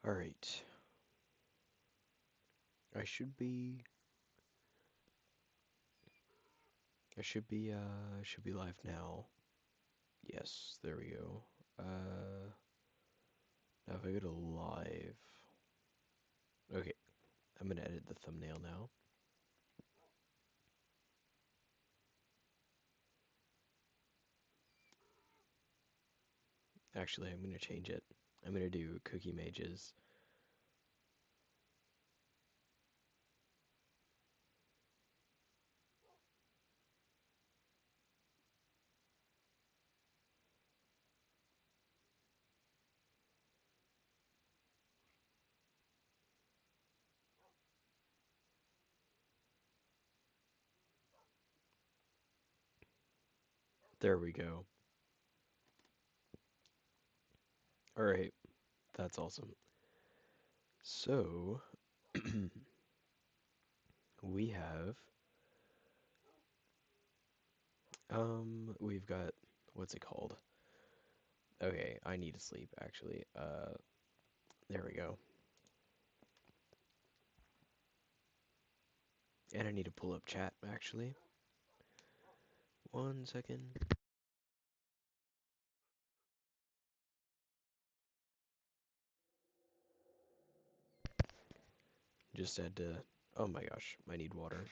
Alright. I should be I should be live now. Yes, there we go. Now if I go to live. Okay, I'm gonna edit the thumbnail now. Actually, I'm gonna change it. I'm gonna do Cookie Mages. There we go. Alright, that's awesome. So, we have, we've got, what's it called? Okay, I need to sleep, actually. There we go. And I need to pull up chat, actually. 1 second. Just had to, oh my gosh, I need water.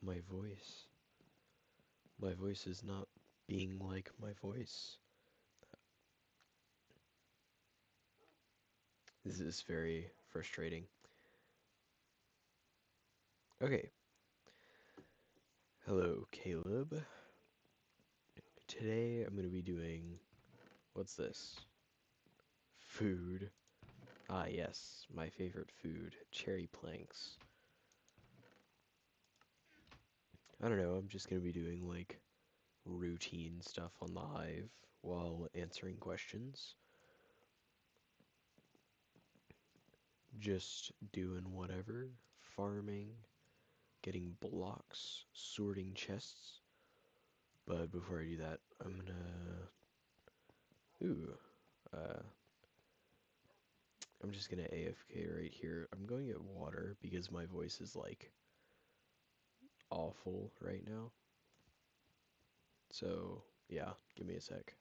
My voice. My voice is not being like my voice. This is very frustrating. Okay. Hello, Caleb. Today I'm going to be doing, what's this? Food. Ah, yes, my favorite food, cherry planks. I don't know, I'm just going to be doing like routine stuff on the hive while answering questions. Just doing whatever, farming, getting blocks, sorting chests. But before I do that, I'm gonna, ooh, uh, I'm just gonna AFK right here. I'm going to get water because my voice is like awful right now. So yeah, give me a sec.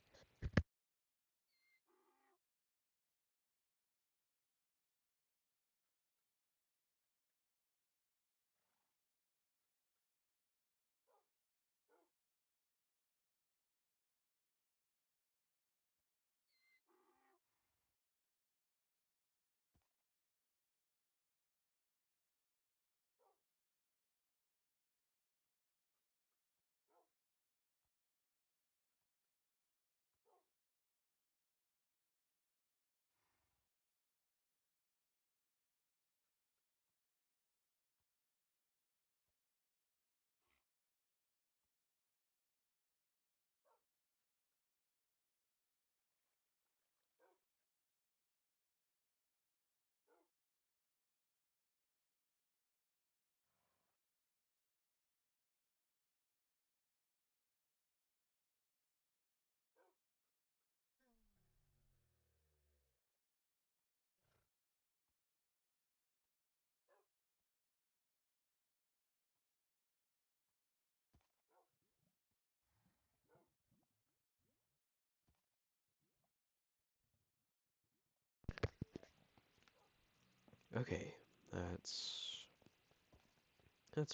Okay, that's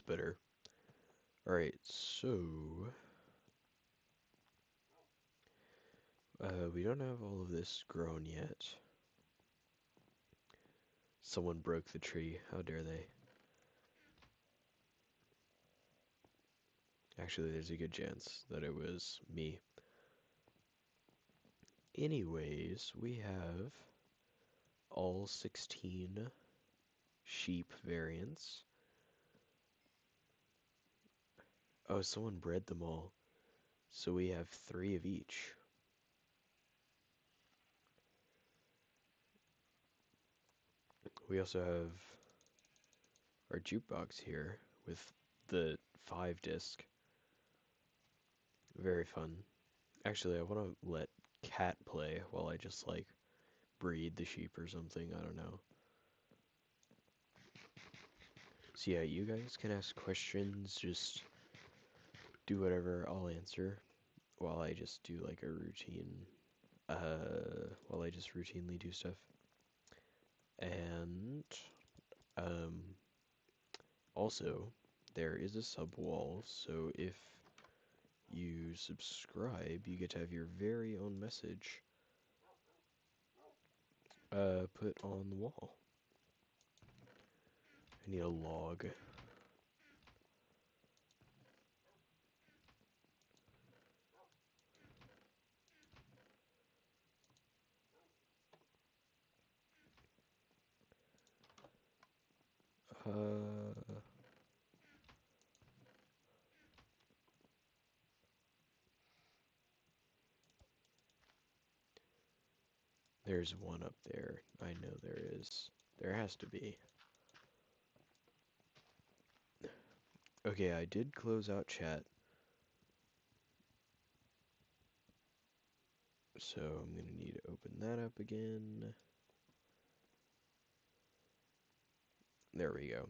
better. All right, so we don't have all of this grown yet. Someone broke the tree. How dare they? Actually, there's a good chance that it was me. Anyways, we have all 16 sheep variants. Oh, someone bred them all. So we have 3 of each. We also have our jukebox here with the 5 disc. Very fun. Actually, I want to let Cat play while I just like breed the sheep or something. I don't know. So yeah, you guys can ask questions. Just do whatever. I'll answer while I just do like a routine. While I just routinely do stuff. And um, also, there is a sub wall, so if you subscribe, you get to have your very own message put on the wall. I need a log. Uh, there's one up there. I know there is. There has to be. Okay, I did close out chat. So I'm gonna need to open that up again. There we go.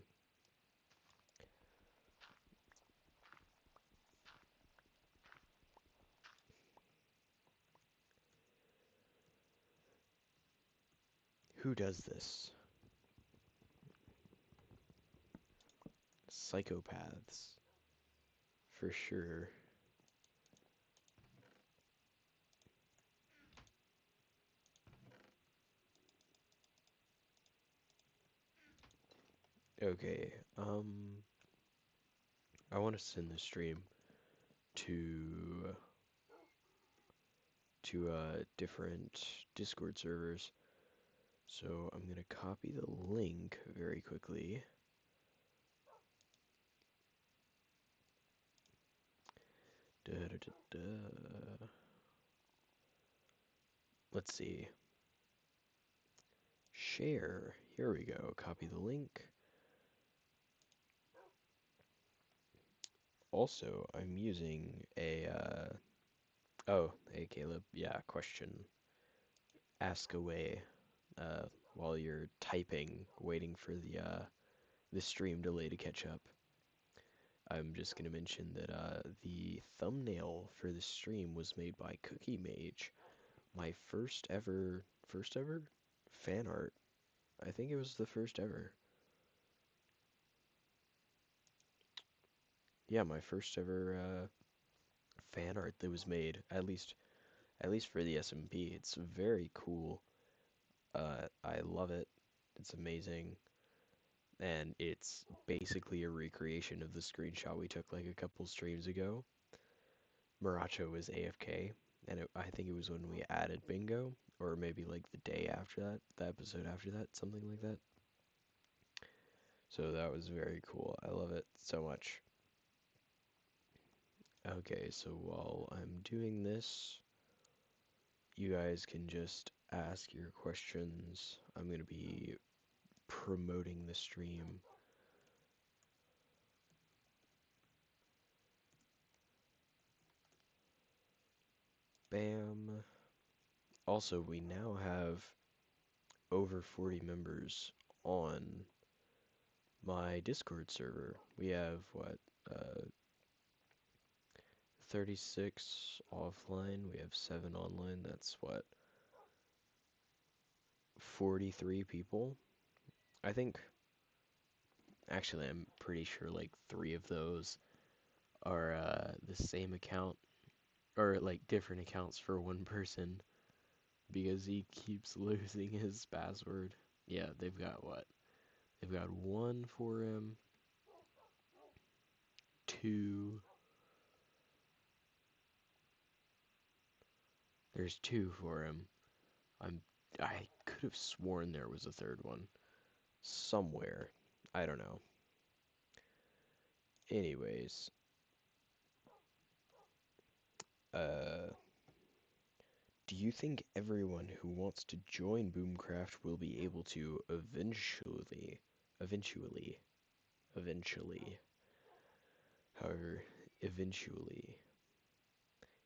Who does this? Psychopaths. For sure. Okay, I want to send the stream to different Discord servers. So I'm gonna copy the link very quickly. Da, da, da, da. Let's see. Share. Here we go. Copy the link. Also, I'm using a oh, hey Caleb. Yeah, question. Ask away while you're typing, waiting for the stream delay to catch up. I'm just gonna mention that the thumbnail for the stream was made by Cookie Mage, my first ever fan art. I think it was the first ever. Yeah, my first ever fan art that was made, at least for the SMP. It's very cool. I love it. It's amazing. And it's basically a recreation of the screenshot we took like a couple streams ago. Maracho was AFK, and I think it was when we added bingo, or maybe like the day after that, the episode after that, something like that. So that was very cool. I love it so much. Okay, so while I'm doing this, you guys can just ask your questions. I'm going to be promoting the stream. Bam. Also, we now have over 40 members on my Discord server. We have, what, 36 offline. We have 7 online. That's, what, 43 people? I think, actually, I'm pretty sure, like, 3 of those are the same account, or, like, different accounts for one person, because he keeps losing his password. Yeah, they've got, what? They've got 1 for him, 2. There's 2 for him. I could have sworn there was a third one somewhere. I don't know. Anyways, uh, do you think everyone who wants to join Boomcraft will be able to eventually, eventually, however, eventually.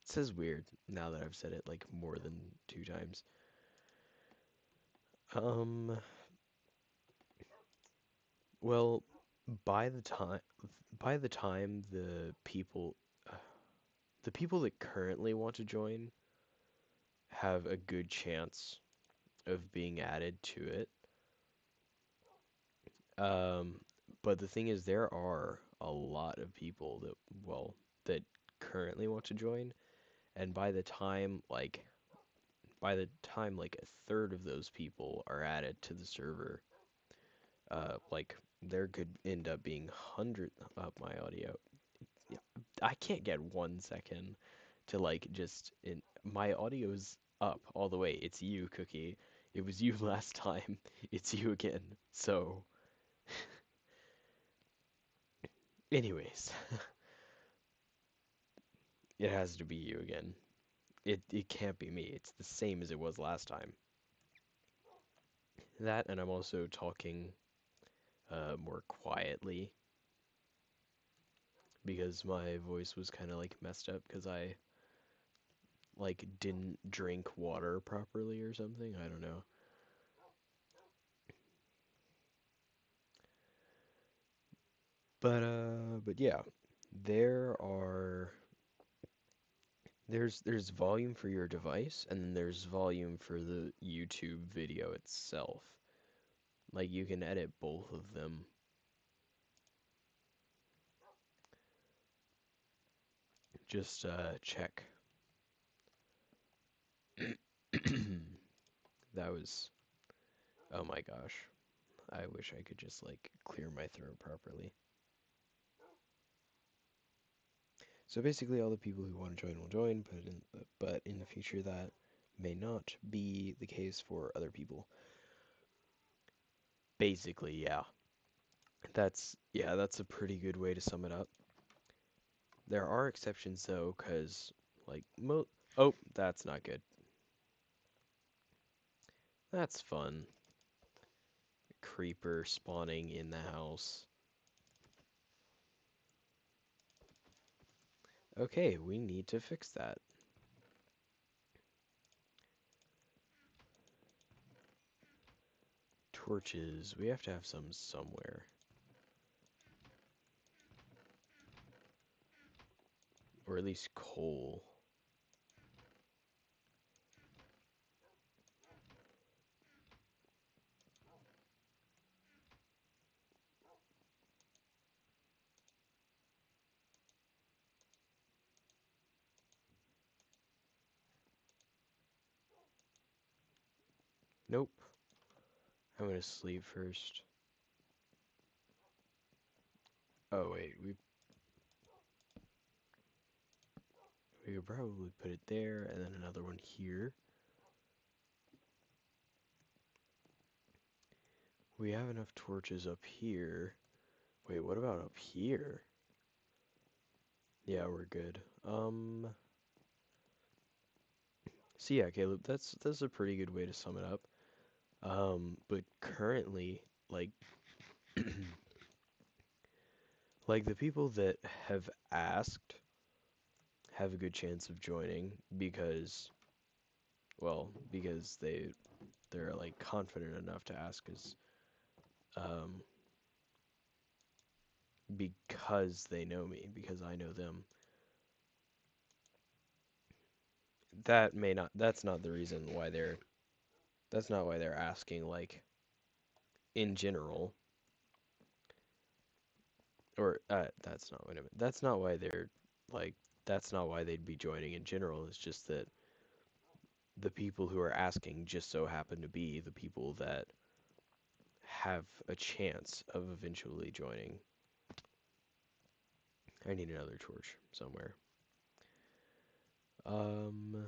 It says weird now that I've said it like more than 2 times. Um, well, by the time by the time the people that currently want to join have a good chance of being added to it. Um, but the thing is, there are a lot of people that, well, that currently want to join, and by the time like a third of those people are added to the server, like there could end up being hundred of my audio. Yeah, I can't get 1 second to like just in my audio's up all the way. It's you, Cookie. It was you last time. It's you again. So, anyways, it has to be you again. It can't be me. It's the same as it was last time. That, and I'm also talking more quietly because my voice was kind of like messed up because I like didn't drink water properly or something. I don't know. But yeah, there are there's volume for your device and then there's volume for the YouTube video itself. Like you can edit both of them. Just check. That was, oh my gosh. I wish I could just like clear my throat properly. So basically all the people who want to join will join, but in the future that may not be the case for other people. Basically, yeah. That's a pretty good way to sum it up. There are exceptions though, cause like mo oh, that's not good. That's fun. Creeper spawning in the house. Okay, we need to fix that. Torches, we have to have some somewhere. Or at least coal. Nope. I'm gonna sleep first. Oh wait, we could probably put it there and then another one here. We have enough torches up here. Wait, what about up here? Yeah, we're good. So yeah, Caleb, that's a pretty good way to sum it up. But currently, like like the people that have asked have a good chance of joining because because they're like confident enough to ask us um because they know me, because I know them. That may not that's not the reason why that's not why they're asking like in general or that's not what I meant. That's not why they're like that's not why they'd be joining in general. It's just that the people who are asking just so happen to be the people that have a chance of eventually joining. I need another torch somewhere. Um,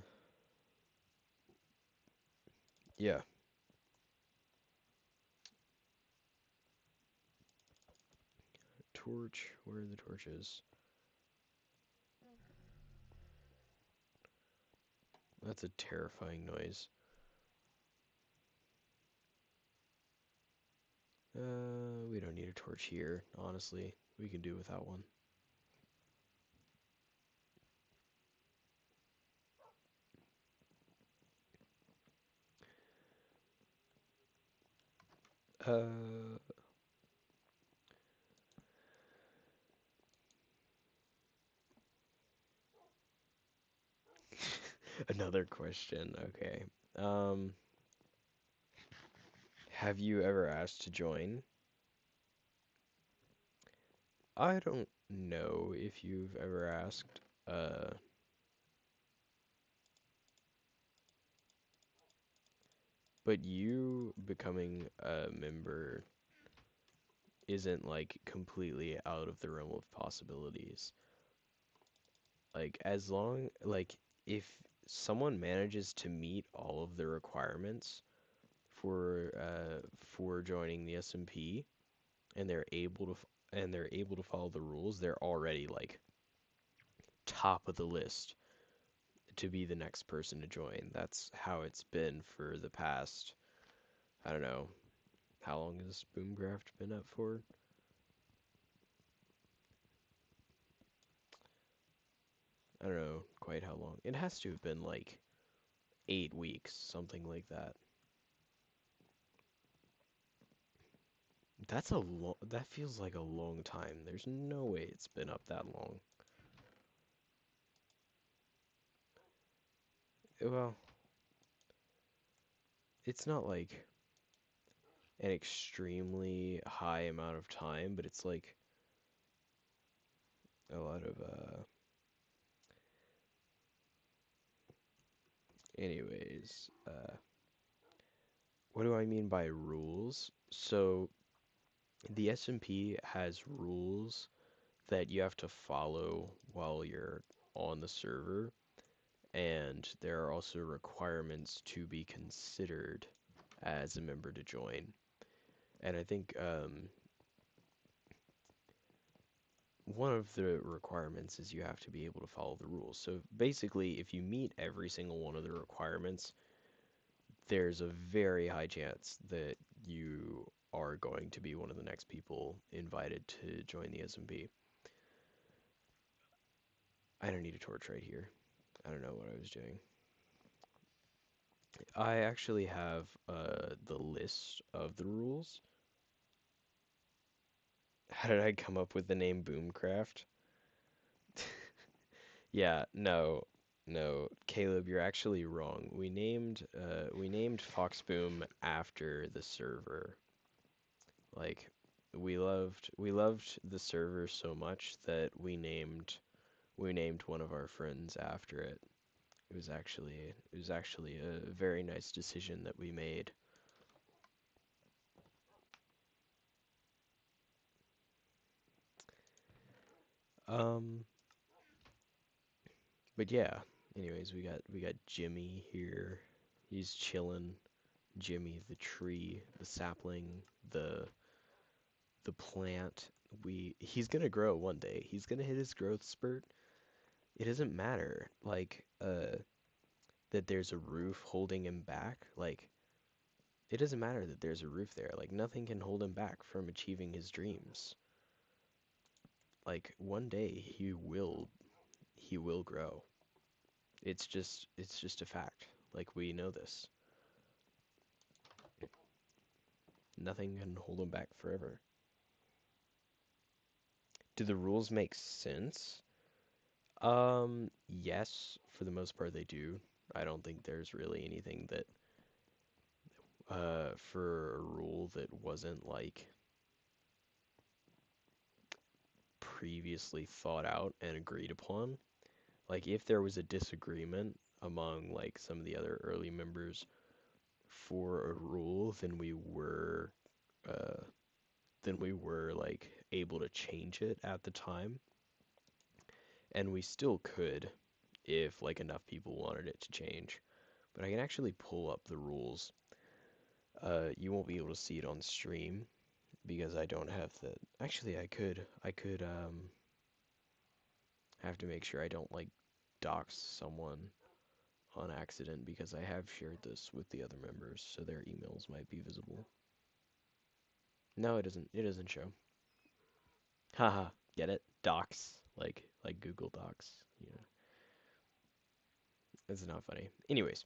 yeah. Torch. Where are the torches? That's a terrifying noise. We don't need a torch here, honestly. We can do without one. Uh, another question. Okay. Um, have you ever asked to join? I don't know if you've ever asked. But you becoming a member isn't like completely out of the realm of possibilities. Like as long like if someone manages to meet all of the requirements for joining the SMP and they're able to follow the rules, they're already like top of the list to be the next person to join. That's how it's been for the past, I don't know, how long has Boomcraft been up for? I don't know quite how long. It has to have been like 8 weeks, something like that. That feels like a long time. There's no way it's been up that long. Well, it's not like an extremely high amount of time, but it's like a lot of anyways, what do I mean by rules? So the SMP has rules that you have to follow while you're on the server, and there are also requirements to be considered as a member to join. And I think one of the requirements is you have to be able to follow the rules. So basically, if you meet every single one of the requirements, there's a very high chance that you are going to be one of the next people invited to join the SMP. I don't need a torch right here. I don't know what I was doing. I actually have the list of the rules. How did I come up with the name Boomcraft? Yeah, no, Caleb, you're actually wrong. We named Foxboom after the server. Like we loved the server so much that we named one of our friends after it. It was actually a very nice decision that we made. Um, but yeah. Anyways, we got Jimmy here. He's chilling. Jimmy, the tree, the sapling, the the plant. He's gonna grow one day. He's gonna hit his growth spurt. It doesn't matter like that there's a roof holding him back. Like it doesn't matter that there's a roof there. Like nothing can hold him back from achieving his dreams. Like one day he will grow. It's just a fact. Like we know this. Nothing can hold him back forever. Do the rules make sense? Yes, for the most part they do. I don't think there's really anything that for a rule that wasn't like previously thought out and agreed upon. Like if there was a disagreement among like some of the other early members for a rule, uh then we were like able to change it at the time, and we still could if like enough people wanted it to change. But I can actually pull up the rules. You won't be able to see it on stream because I don't have the. Actually, I could have to make sure I don't like dox someone on accident because I have shared this with the other members, so their emails might be visible. No, it doesn't. It doesn't show. Haha, get it? Docs, like Google Docs. You know, it's not funny. Anyways,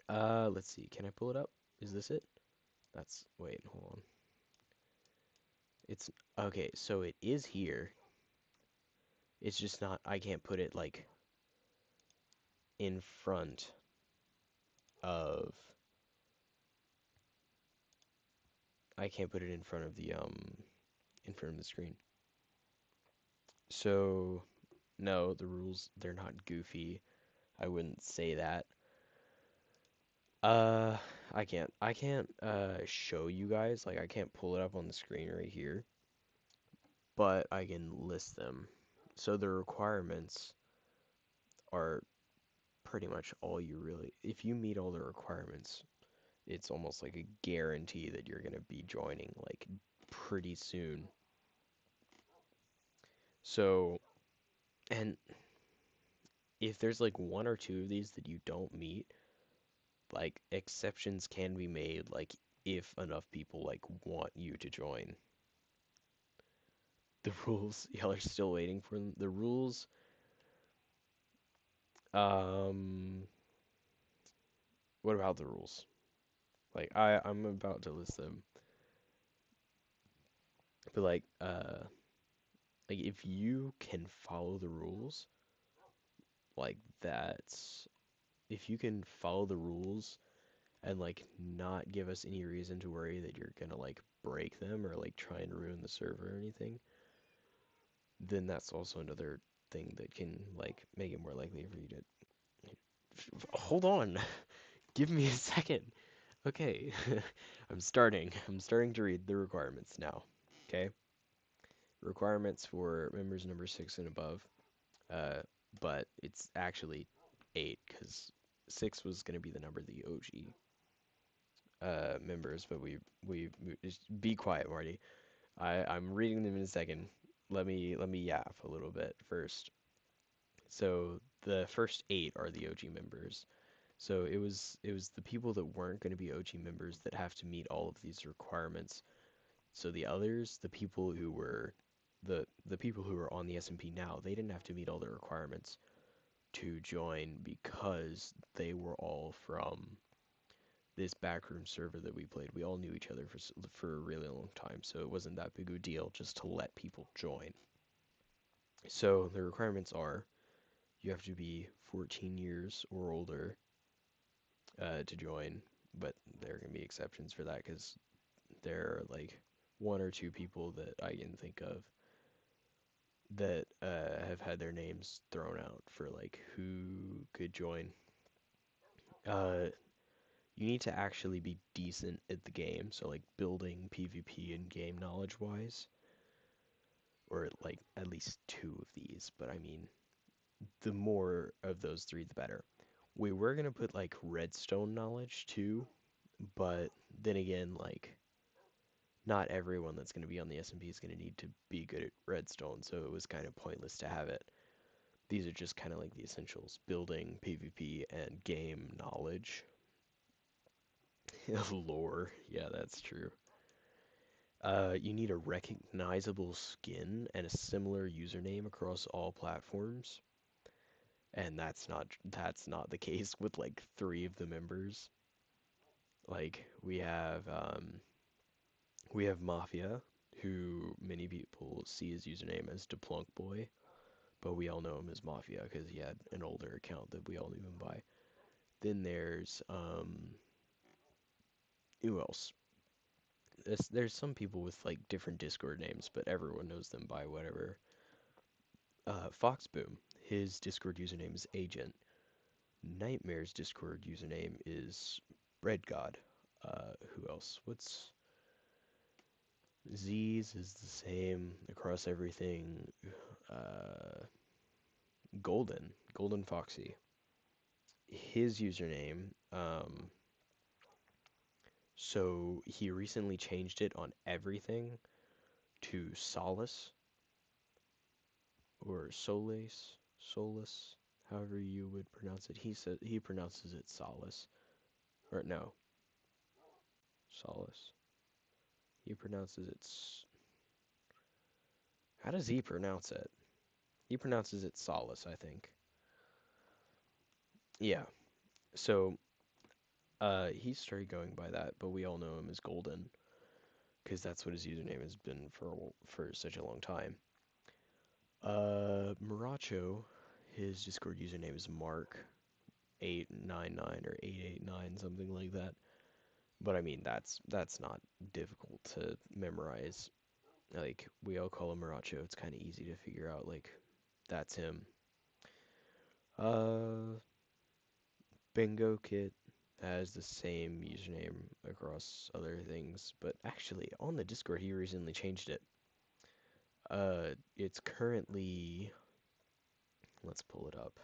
let's see. Can I pull it up? Is this it? Wait, hold on. It's, okay, so it is here. It's just not, I can't put it, like, in front of, I can't put it in front of the screen. So, no, the rules, they're not goofy. I wouldn't say that. Uh, I can't show you guys, like, I can't pull it up on the screen right here, but I can list them. So the requirements are pretty much all you really, if you meet all the requirements, it's almost like a guarantee that you're gonna be joining, like, pretty soon. So, and if there's like one or two of these that you don't meet, like, exceptions can be made, like, if enough people, like, want you to join. The rules, y'all are still waiting for them. The rules, um, what about the rules? Like, I'm about to list them, but like if you can follow the rules, like that's if you can follow the rules and like not give us any reason to worry that you're gonna like break them or like try and ruin the server or anything, then that's also another thing that can like make it more likely for you to hold on. Give me a second. Okay. I'm starting to read the requirements now. Okay? Requirements for members number 6 and above. Uh, but it's actually 8 because 6 was going to be the number of the OG members, but we just be quiet, Marty. I'm reading them in a second. Let me yap a little bit first. So the first 8 are the OG members. So it was the people that weren't going to be OG members that have to meet all of these requirements. So the others, the people who are on the SMP now, they didn't have to meet all the requirements to join because they were all from this backroom server that we played. We all knew each other for a really long time, so it wasn't that big of a deal just to let people join. So the requirements are you have to be 14 years or older to join, but there can be exceptions for that because there are like one or two people that I can think of that have had their names thrown out for like who could join. Uh, you need to actually be decent at the game, so like building PvP and game knowledge wise, or like at least two of these, but I mean, the more of those three, the better. We were gonna put like redstone knowledge too, but then again, like not everyone that's gonna be on the SMP is gonna need to be good at redstone, so it was kind of pointless to have it. These are just kind of like the essentials, building, PvP, and game knowledge. Lore, yeah, that's true. You need a recognizable skin and a similar username across all platforms, and that's not the case with like three of the members. Like we have Mafia, who many people see his username as DePlunk Boy, but we all know him as Mafia because he had an older account that we all knew him by. Then there's who else? There's some people with like different Discord names, but everyone knows them by whatever. Foxboom, his Discord username is Agent. Nightmare's Discord username is BreadGod. Who else? What's Z's is the same across everything. Uh, Golden Foxy. His username. So he recently changed it on everything to Solace or Solace, however you would pronounce it. He pronounces it Solace, or no, Solace. He pronounces it. How does he pronounce it? He pronounces it Solace, I think. Yeah. So He started going by that, but we all know him as Golden because that's what his username has been for such a long time. Maracho, his Discord username is Mark899 or 889, something like that. But I mean, that's not difficult to memorize. Like we all call him Maracho. It's kind of easy to figure out. Like that's him. Uh, Bingo Kit has the same username across other things, but actually on the Discord he recently changed it. It's currently, let's pull it up.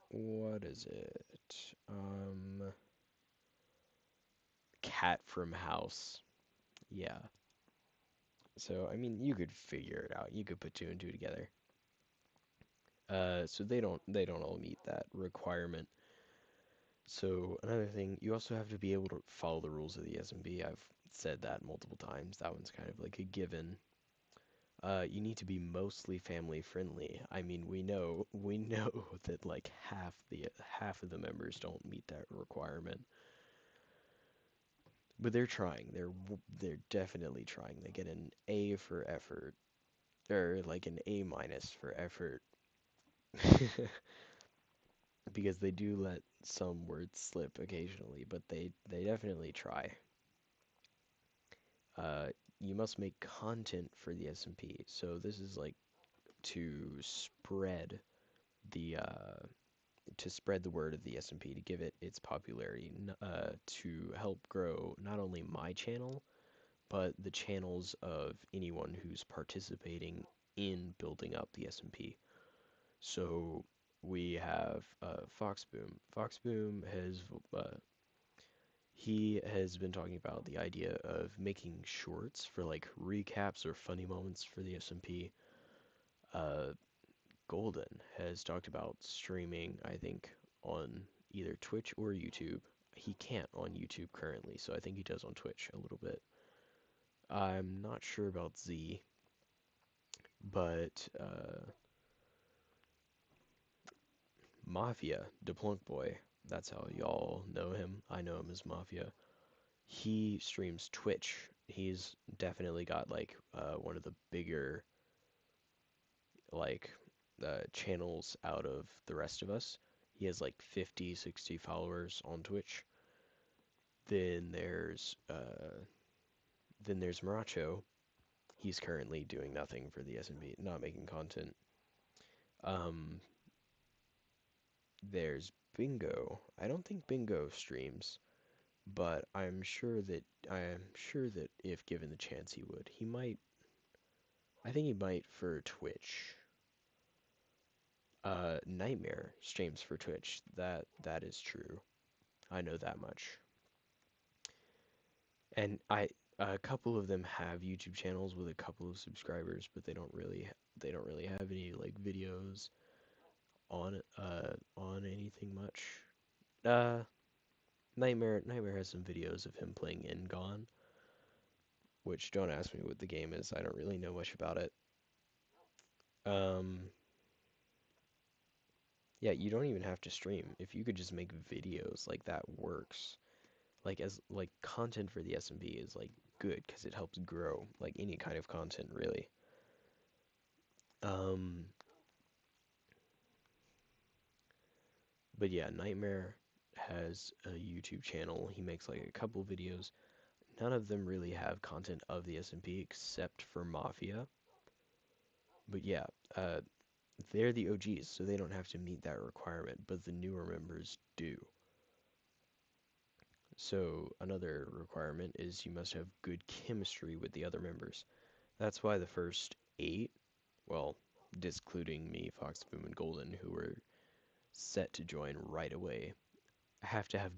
What is it? Cat from House. Yeah. So I mean, you could figure it out. You could put two and two together. So they don't all meet that requirement. So another thing, you also have to be able to follow the rules of the SMP. I've said that multiple times. That one's kind of like a given. You need to be mostly family friendly. I mean, we know that like half of the members don't meet that requirement, but they're trying. They're definitely trying. They get an A for effort, or like an A minus for effort, because they do let some words slip occasionally, but they definitely try. Uh, you must make content for the SMP. So this is like to spread the word of the SMP, to give it its popularity, to help grow not only my channel, but the channels of anyone who's participating in building up the SMP. So we have Foxboom. Foxboom he has been talking about the idea of making shorts for like recaps or funny moments for the SMP. Uh, Golden has talked about streaming, I think, on either Twitch or YouTube. He can't on YouTube currently, so I think he does on Twitch a little bit. I'm not sure about Z, but Mafia, DePlunk Boy, that's how y'all know him. I know him as Mafia. He streams Twitch. He's definitely got like one of the bigger like channels out of the rest of us. He has like 50, 60 followers on Twitch. Then there's Maracho. He's currently doing nothing for the SMB, not making content. Um, there's Bingo. I don't think Bingo streams, but I'm sure that if given the chance he would. He might. I think he might for Twitch. Nightmare streams for Twitch. That is true. I know that much. And a couple of them have YouTube channels with a couple of subscribers, but they don't really have any like videos on anything much. Uh Nightmare has some videos of him playing In Gone, which don't ask me what the game is. I don't really know much about it. Um yeah, you don't even have to stream. If you could just make videos, like that works. Like as like content for the SMB is like good because it helps grow like any kind of content really. Um but yeah, Nightmare has a YouTube channel. He makes like a couple videos. None of them really have content of the SMP except for Mafia. But yeah, they're the OGs, so they don't have to meet that requirement, but the newer members do. So another requirement is you must have good chemistry with the other members. That's why the first eight, well, discluding me, Foxboom, and Golden, who were set to join right away, have to have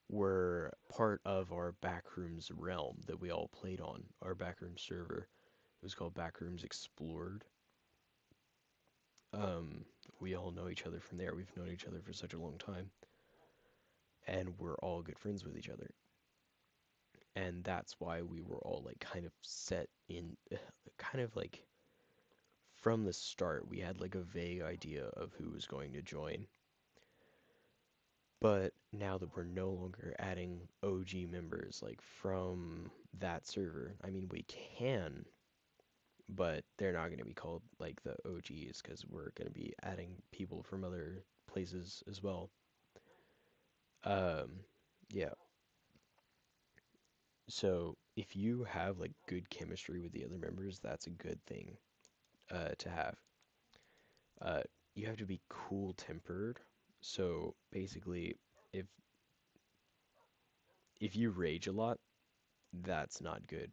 were part of our Backrooms realm that we all played on, our Backrooms server. It was called Backrooms Explored. Um, we all know each other from there. We've known each other for such a long time, and we're all good friends with each other. And that's why we were all like kind of set in, kind of like from the start, we had like a vague idea of who was going to join. But now that we're no longer adding OG members like from that server, I mean we can, but they're not going to be called like the OGs because we're going to be adding people from other places as well. Um, yeah. So if you have like good chemistry with the other members, that's a good thing to have. Uh, you have to be cool tempered. So basically, if if you rage a lot, that's not good.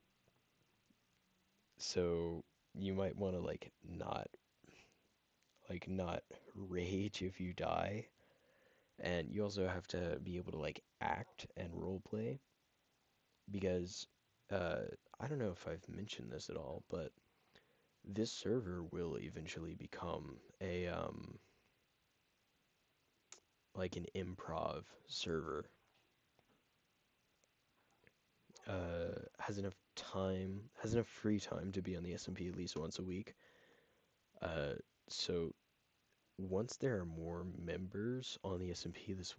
So you might want to like not rage if you die, and you also have to be able to like act and role play because uh, I don't know if I've mentioned this at all, but this server will eventually become a like an improv server. Has enough free time to be on the SMP at least once a week. Uh, so once there are more members on the SMP, this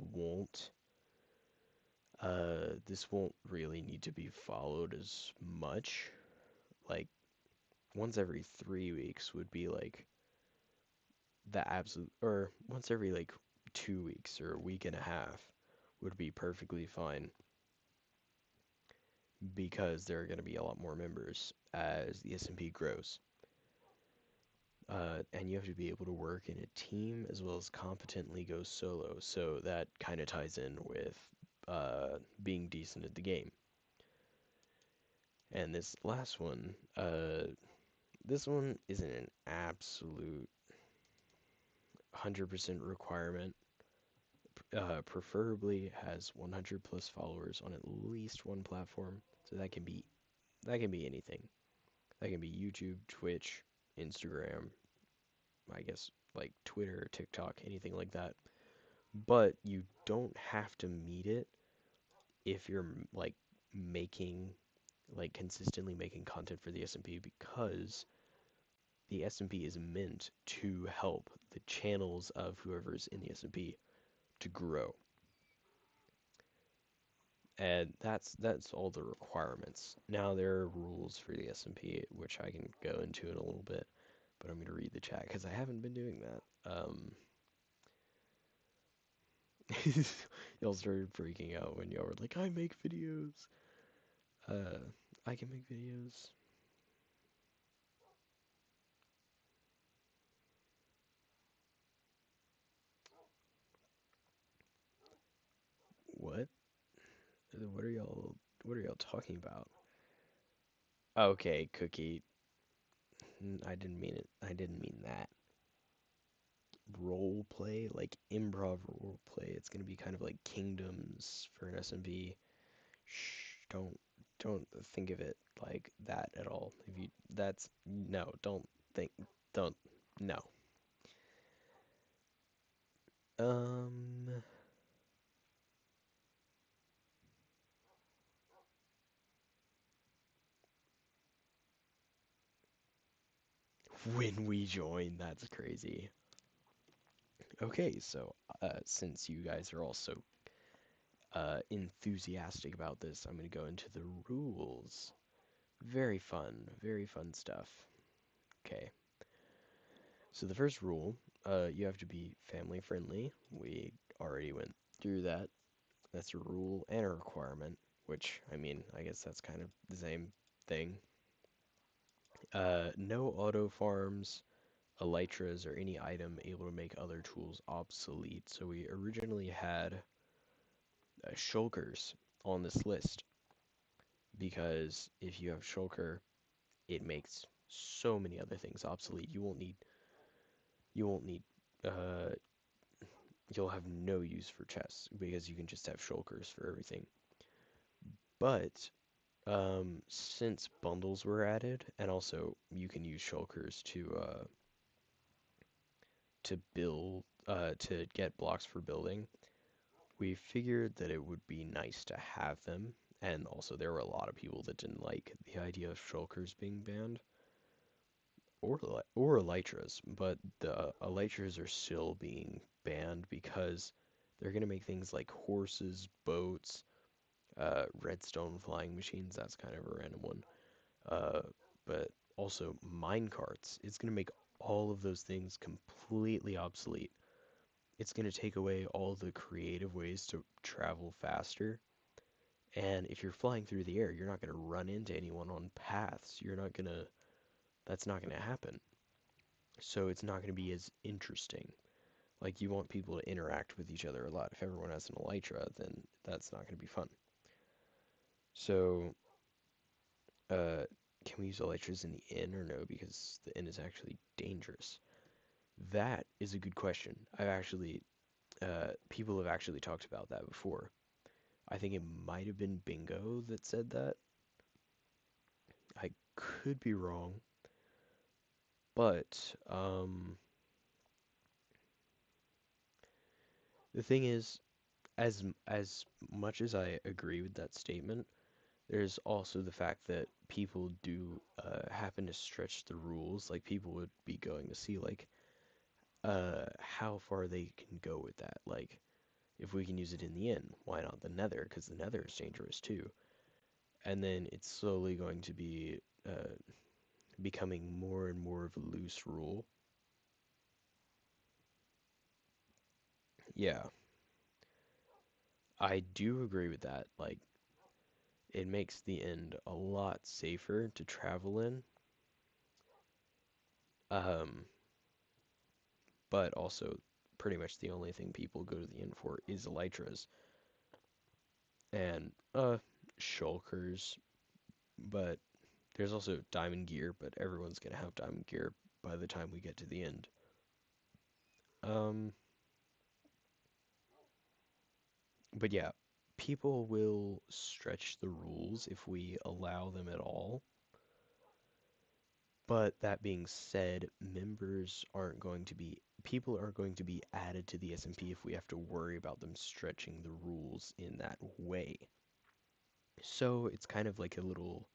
won't really need to be followed as much. Like once every 3 weeks would be like the absolute, or once every like 2 weeks or a week and a half would be perfectly fine because there are going to be a lot more members as the SMP grows. And you have to be able to work in a team as well as competently go solo. So that kind of ties in with being decent at the game. And this one isn't an absolute 100% requirement. Preferably has 100 plus followers on at least one platform. So that can be anything. That can be YouTube, Twitch, Instagram, I guess like Twitter, TikTok, anything like that. But you don't have to meet it if you're like making like consistently making content for the SMP because the SMP is meant to help the channels of whoever's in the SMP to grow. And that's all the requirements. Now there are rules for the SMP, which I can go into in a little bit, but I'm gonna read the chat because I haven't been doing that. Y'all started freaking out when y'all were like, "I make videos." Uh, I can make videos. What? What are y'all? What are y'all talking about? Okay, Cookie. I didn't mean it. I didn't mean that. Role play, like improv role play. It's gonna be kind of like kingdoms for an SMP. Shh, don't think of it like that at all. If you that's no, think don't no. Um when we join, that's crazy. Okay, so since you guys are also enthusiastic about this, I'm gonna go into the rules. Very fun stuff. Okay, so the first rule, you have to be family friendly. We already went through that. That's a rule and a requirement, which, I mean, I guess that's kind of the same thing. No auto farms, elytras, or any item able to make other tools obsolete. So we originally had shulkers on this list because if you have shulker, it makes so many other things obsolete. You won't need, uh, you'll have no use for chests because you can just have shulkers for everything. But since bundles were added, and also you can use shulkers to build to get blocks for building, we figured that it would be nice to have them. And also there were a lot of people that didn't like the idea of shulkers being banned or elytras, but the elytras are still being banned because They're gonna make things like horses, boats, redstone flying machines. That's kind of a random one. Uh, but also mine carts. It's gonna make all of those things completely obsolete. It's gonna take away all the creative ways to travel faster. And if you're flying through the air, you're not gonna run into anyone on paths. You're not gonna, that's not gonna happen. So it's not gonna be as interesting. Like you want people to interact with each other a lot. If everyone has an elytra, then that's not going to be fun. So, uh, can we use elytras in the inn or no? Because the inn is actually dangerous. That is a good question. People have actually talked about that before. I think it might have been Bingo that said that. I could be wrong, but the thing is, as much as I agree with that statement, there's also the fact that people do happen to stretch the rules. Like people would be going to see like how far they can go with that. Like if we can use it in the inn, why not the nether? Because the nether is dangerous too. And then it's slowly going to be becoming more and more of a loose rule. Yeah, I do agree with that. Like it makes the end a lot safer to travel in. Um, but also pretty much the only thing people go to the inn for is elytras and shulkers, but there's also diamond gear, but everyone's gonna have diamond gear by the time we get to the end. Um, but yeah, people will stretch the rules if we allow them at all. But that being said, people aren't going to be added to the SMP if we have to worry about them stretching the rules in that way. So it's kind of like a little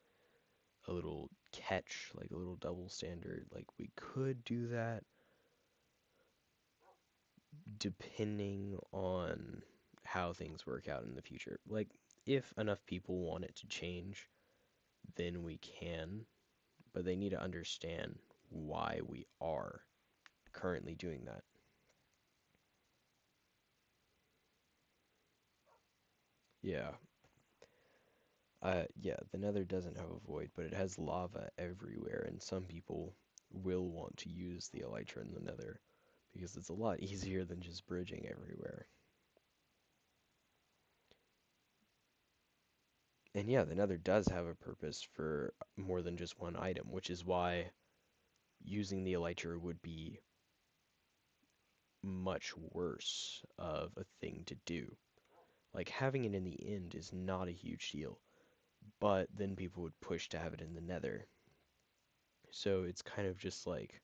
catch, like a little double standard. Like we could do that depending on how things work out in the future. Like if enough people want it to change, then we can, but they need to understand why we are currently doing that. Yeah. Yeah, the Nether doesn't have a void, but it has lava everywhere, and some people will want to use the Elytra in the Nether because it's a lot easier than just bridging everywhere. And yeah, the Nether does have a purpose for more than just one item, which is why using the Elytra would be much worse of a thing to do. Like having it in the end is not a huge deal, but then people would push to have it in the Nether. So it's kind of just like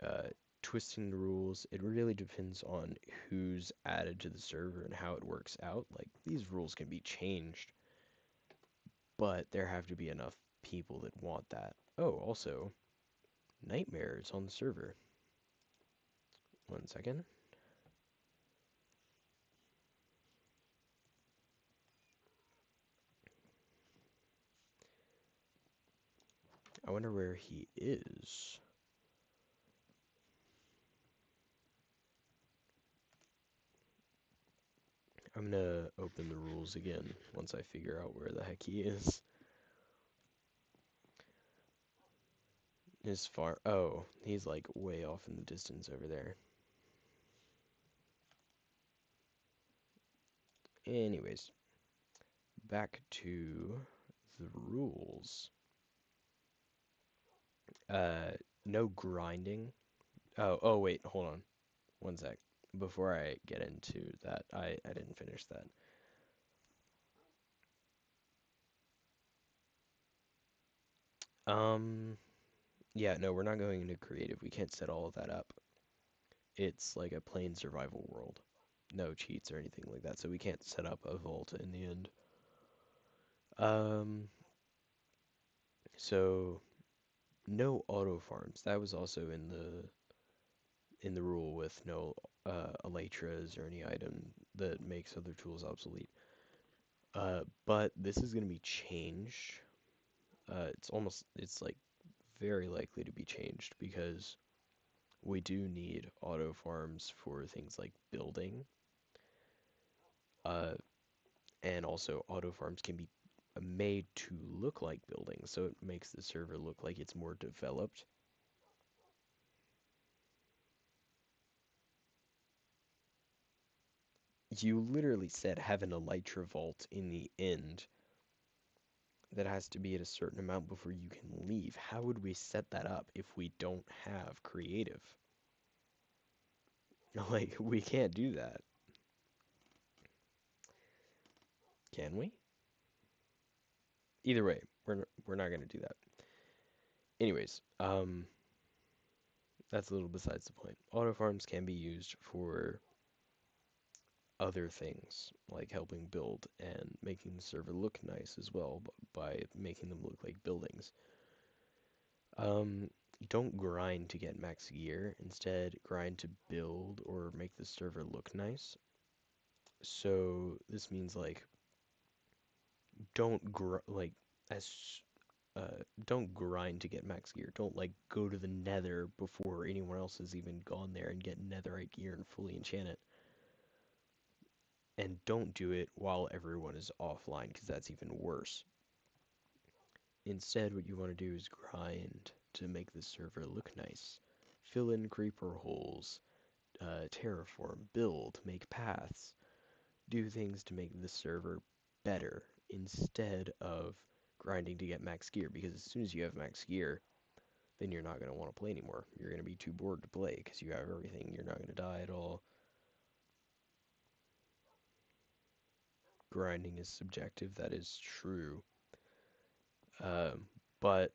uh, twisting the rules. It really depends on who's added to the server and how it works out. Like these rules can be changed, but there have to be enough people that want that. Oh, also, Nightmares on the server. One second. I wonder where he is. I'm gonna open the rules again once I figure out where the heck he is. As far. Oh, he's like way off in the distance over there. Anyways, back to the rules. Uh, no grinding. Oh, wait, hold on. One sec. Before I get into that, I didn't finish that. Um, yeah, no, we're not going into creative. We can't set all of that up. It's like a plain survival world. No cheats or anything like that, so we can't set up a vault in the end. Um, so no auto farms. That was also in in the rule with no elytras or any item that makes other tools obsolete. But this is going to be changed. It's like very likely to be changed because we do need auto farms for things like building. Uh, and also auto farms can be made to look like buildings, so it makes the server look like it's more developed. You literally said have an elytra vault in the end that has to be at a certain amount before you can leave. How would we set that up if we don't have creative? Like, we can't do that, can we? Either way, we're not going to do that. Anyways, that's a little besides the point. Auto farms can be used for other things, like helping build and making the server look nice as well by making them look like buildings. Um, don't grind to get max gear. Instead, grind to build or make the server look nice. So this means like don't gr like as don't grind to get max gear. Don't like go to the nether before anyone else has even gone there and get netherite gear and fully enchant it. And don't do it while everyone is offline because that's even worse. Instead, what you want to do is grind to make the server look nice. Fill in creeper holes, terraform, build, make paths, do things to make the server better instead of grinding to get max gear, because as soon as you have max gear, then you're not going to want to play anymore. You're going to be too bored to play because you have everything. You're not going to die at all. Grinding is subjective, that is true. But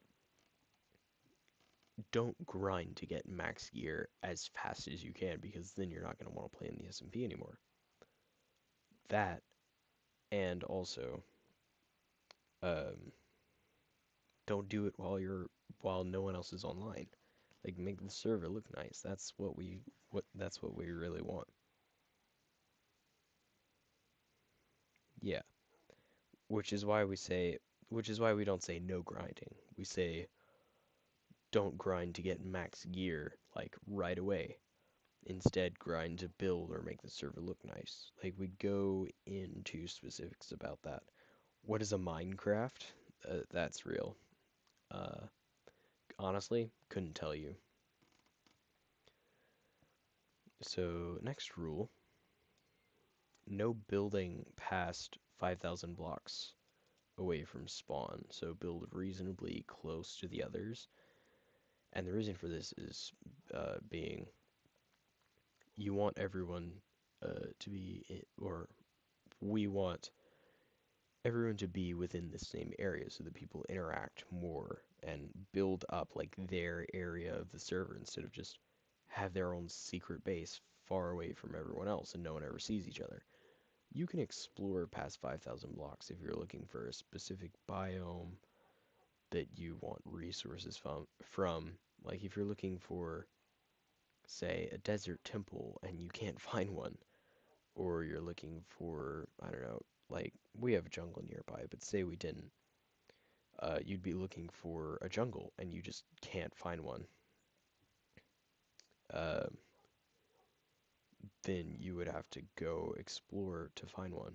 don't grind to get max gear as fast as you can because then you're not going to want to play in the SMP anymore. That, and also, um, don't do it while no one else is online. Like make the server look nice. That's what we really want. Yeah, which is why we don't say no grinding. We say don't grind to get max gear like right away. Instead, grind to build or make the server look nice. Like we go into specifics about that. What is a Minecraft? That's real. Uh, Honestly, couldn't tell you. So next rule, no building past 5,000 blocks away from spawn. So build reasonably close to the others. And the reason for this is being you want everyone to be, or we want everyone to be within the same area so that people interact more and build up like their area of the server instead of just have their own secret base far away from everyone else and no one ever sees each other. You can explore past 5,000 blocks if you're looking for a specific biome that you want resources from. Like if you're looking for, say, a desert temple and you can't find one, or you're looking for, I don't know, like we have a jungle nearby, but say we didn't, you'd be looking for a jungle and you just can't find one. Uh, then you would have to go explore to find one.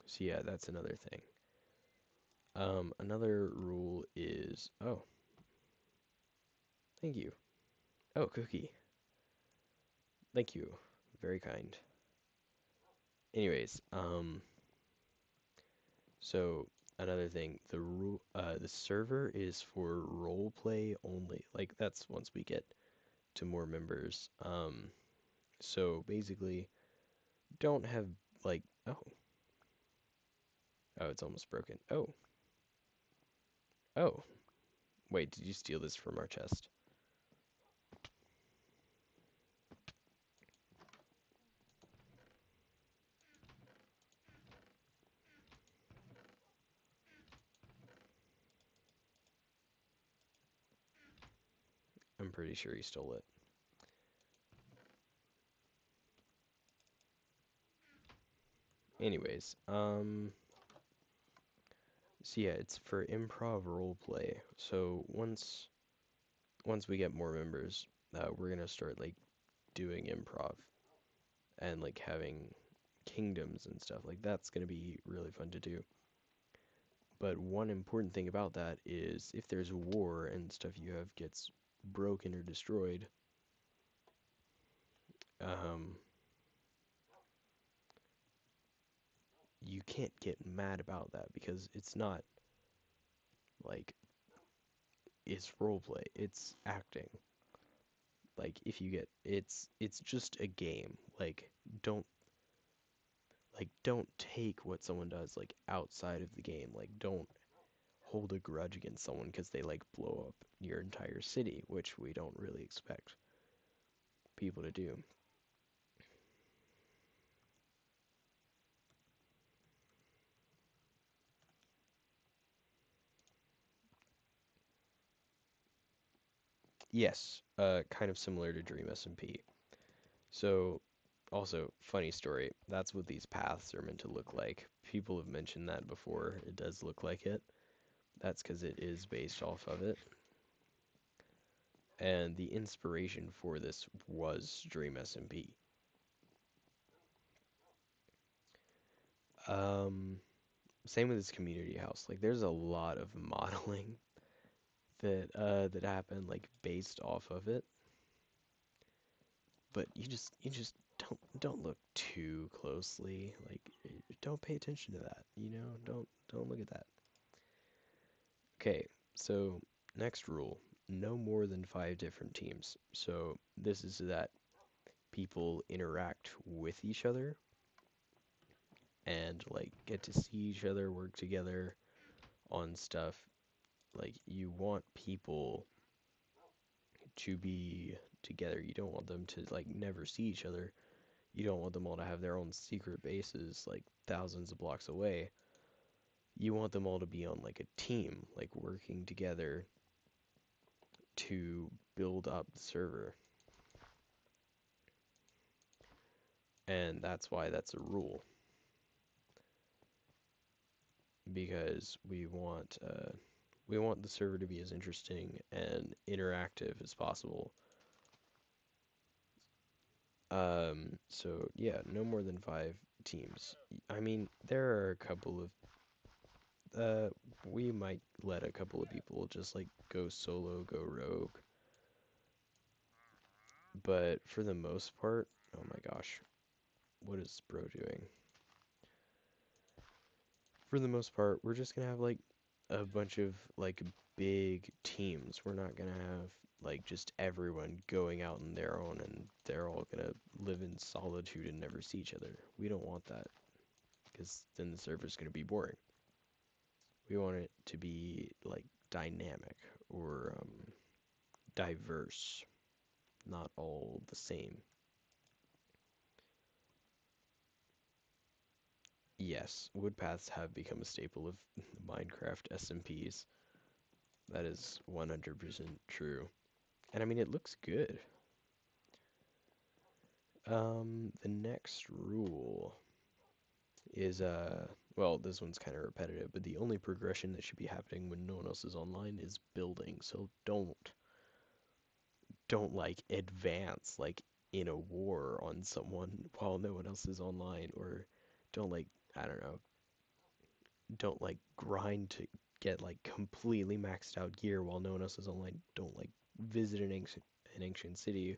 So yeah, that's another thing. Another rule is, oh, thank you. Oh, cookie. Thank you. Very kind. Anyways, so another thing, the server is for role play only. Like that's once we get to more members. So basically, don't have like, oh, it's almost broken. Oh, wait, did you steal this from our chest? I'm pretty sure you stole it. anyways, so yeah, it's for improv role play. So once we get more members, we're gonna start like doing improv and like having kingdoms and stuff. Like that's gonna be really fun to do. But one important thing about that is if there's a war and stuff you have gets broken or destroyed, um, you can't get mad about that because it's not like it's role play, it's acting. Like if you get it's just a game. Don't don't take what someone does like outside of the game. Like don't hold a grudge against someone because they like blow up your entire city, which we don't really expect people to do. Yes, kind of similar to Dream SMP. So, also, funny story, that's what these paths are meant to look like. People have mentioned that before. It does look like it. That's because it is based off of it. And the inspiration for this was Dream SMP. Um, Same with this community house. Like, there's a lot of modeling that happened like based off of it. But you just don't look too closely. Like, don't pay attention to that. Don't look at that. Okay, so next rule, no more than 5 different teams. So this is so that people interact with each other and like get to see each other work together on stuff. Like you want people to be together. You don't want them to like never see each other. You don't want them all to have their own secret bases like thousands of blocks away. You want them all to be on like a team, like working together to build up the server. And that's why that's a rule, because we want the server to be as interesting and interactive as possible. So yeah, no more than 5 teams. I mean, there are a couple of we might let a couple of people just like go solo, go rogue, but for the most part, oh my gosh, what is bro doing? For the most part, we're just gonna have like a bunch of like big teams. We're not gonna have like just everyone going out on their own and they're all gonna live in solitude and never see each other. We don't want that because then the server's gonna be boring. We want it to be like dynamic or diverse, not all the same. Yes, wood paths have become a staple of Minecraft SMPs. That is 100% true. And I mean, it looks good. The next rule is well, this one's kind of repetitive, but the only progression that should be happening when no one else is online is building. So don't like advance like in a war on someone while no one else is online, or don't like I don't know, don't like grind to get like completely maxed out gear while no one else is online. Don't like visit an ancient city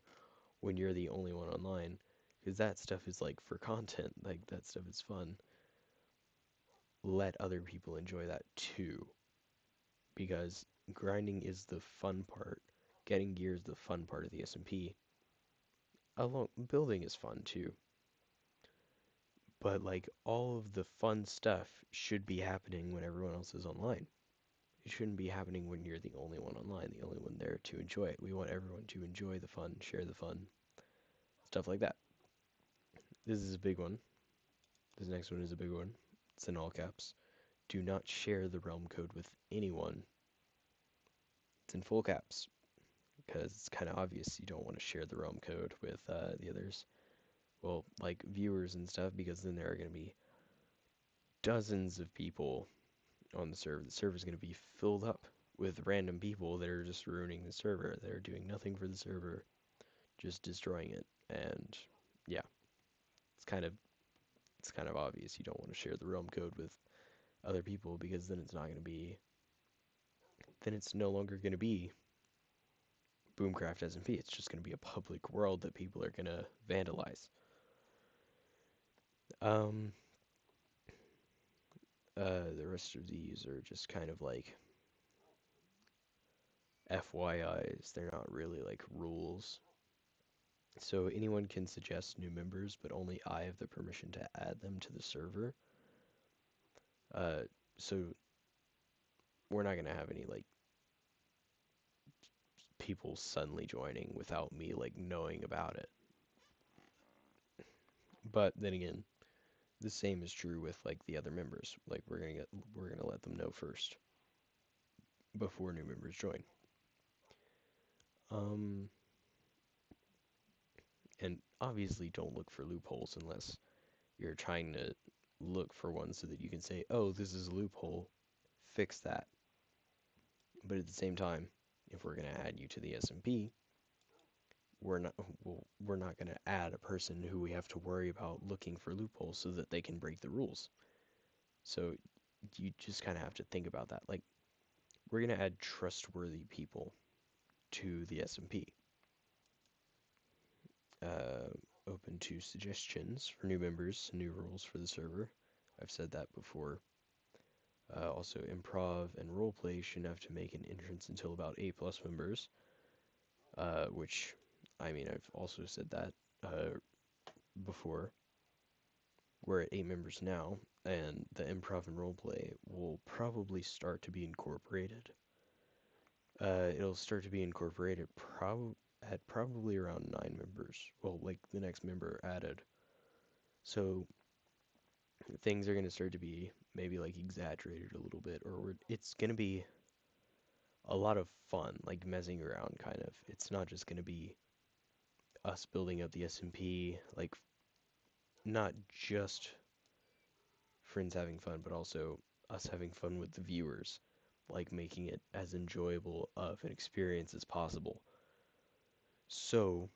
when you're the only one online, because that stuff is like for content. Like that stuff is fun. Let other people enjoy that too, because grinding is the fun part. Getting gear is the fun part of the SMP. Along building is fun too, but like all of the fun stuff should be happening when everyone else is online. It shouldn't be happening when you're the only one online, the only one there to enjoy it. We want everyone to enjoy the fun, share the fun, stuff like that. This is a big one. This next one is a big one. It's in all caps. Do not share the realm code with anyone. It's in full caps because it's kind of obvious you don't want to share the realm code with the others. Well, like viewers and stuff, because then there are going to be dozens of people on the server. The server's going to be filled up with random people that are just ruining the server. They're doing nothing for the server, just destroying it. And yeah, it's kind of it's kind of obvious you don't want to share the realm code with other people because then it's not going to be then it's no longer going to be Boomcraft SMP. It's just going to be a public world that people are going to vandalize. Um, the rest of these are just kind of like FYIs. They're not really like rules. So anyone can suggest new members, but only I have the permission to add them to the server. Uh, so we're not gonna have any like people suddenly joining without me like knowing about it. But then again, the same is true with like the other members. Like we're gonna let them know first before new members join. Um, and obviously don't look for loopholes unless you're trying to look for one so that you can say, oh, this is a loophole, fix that. But at the same time, if we're going to add you to the SMP, we're not going to add a person who we have to worry about looking for loopholes so that they can break the rules. So you just kind of have to think about that. Like, we're going to add trustworthy people to the SMP. Uh, Open to suggestions for new members, new rules for the server. I've said that before. Also, improv and roleplay shouldn't have to make an entrance until about 8 plus members, which, I mean, I've also said that before. We're at 8 members now, and the improv and roleplay will probably start to be incorporated. It'll start to be incorporated at probably around 9 members. Well, like the next member added. So things are going to start to be maybe like exaggerated a little bit, or it's going to be a lot of fun, like messing around kind of. It's not just going to be us building up the SMP, like not just friends having fun, but also us having fun with the viewers, like making it as enjoyable of an experience as possible. So,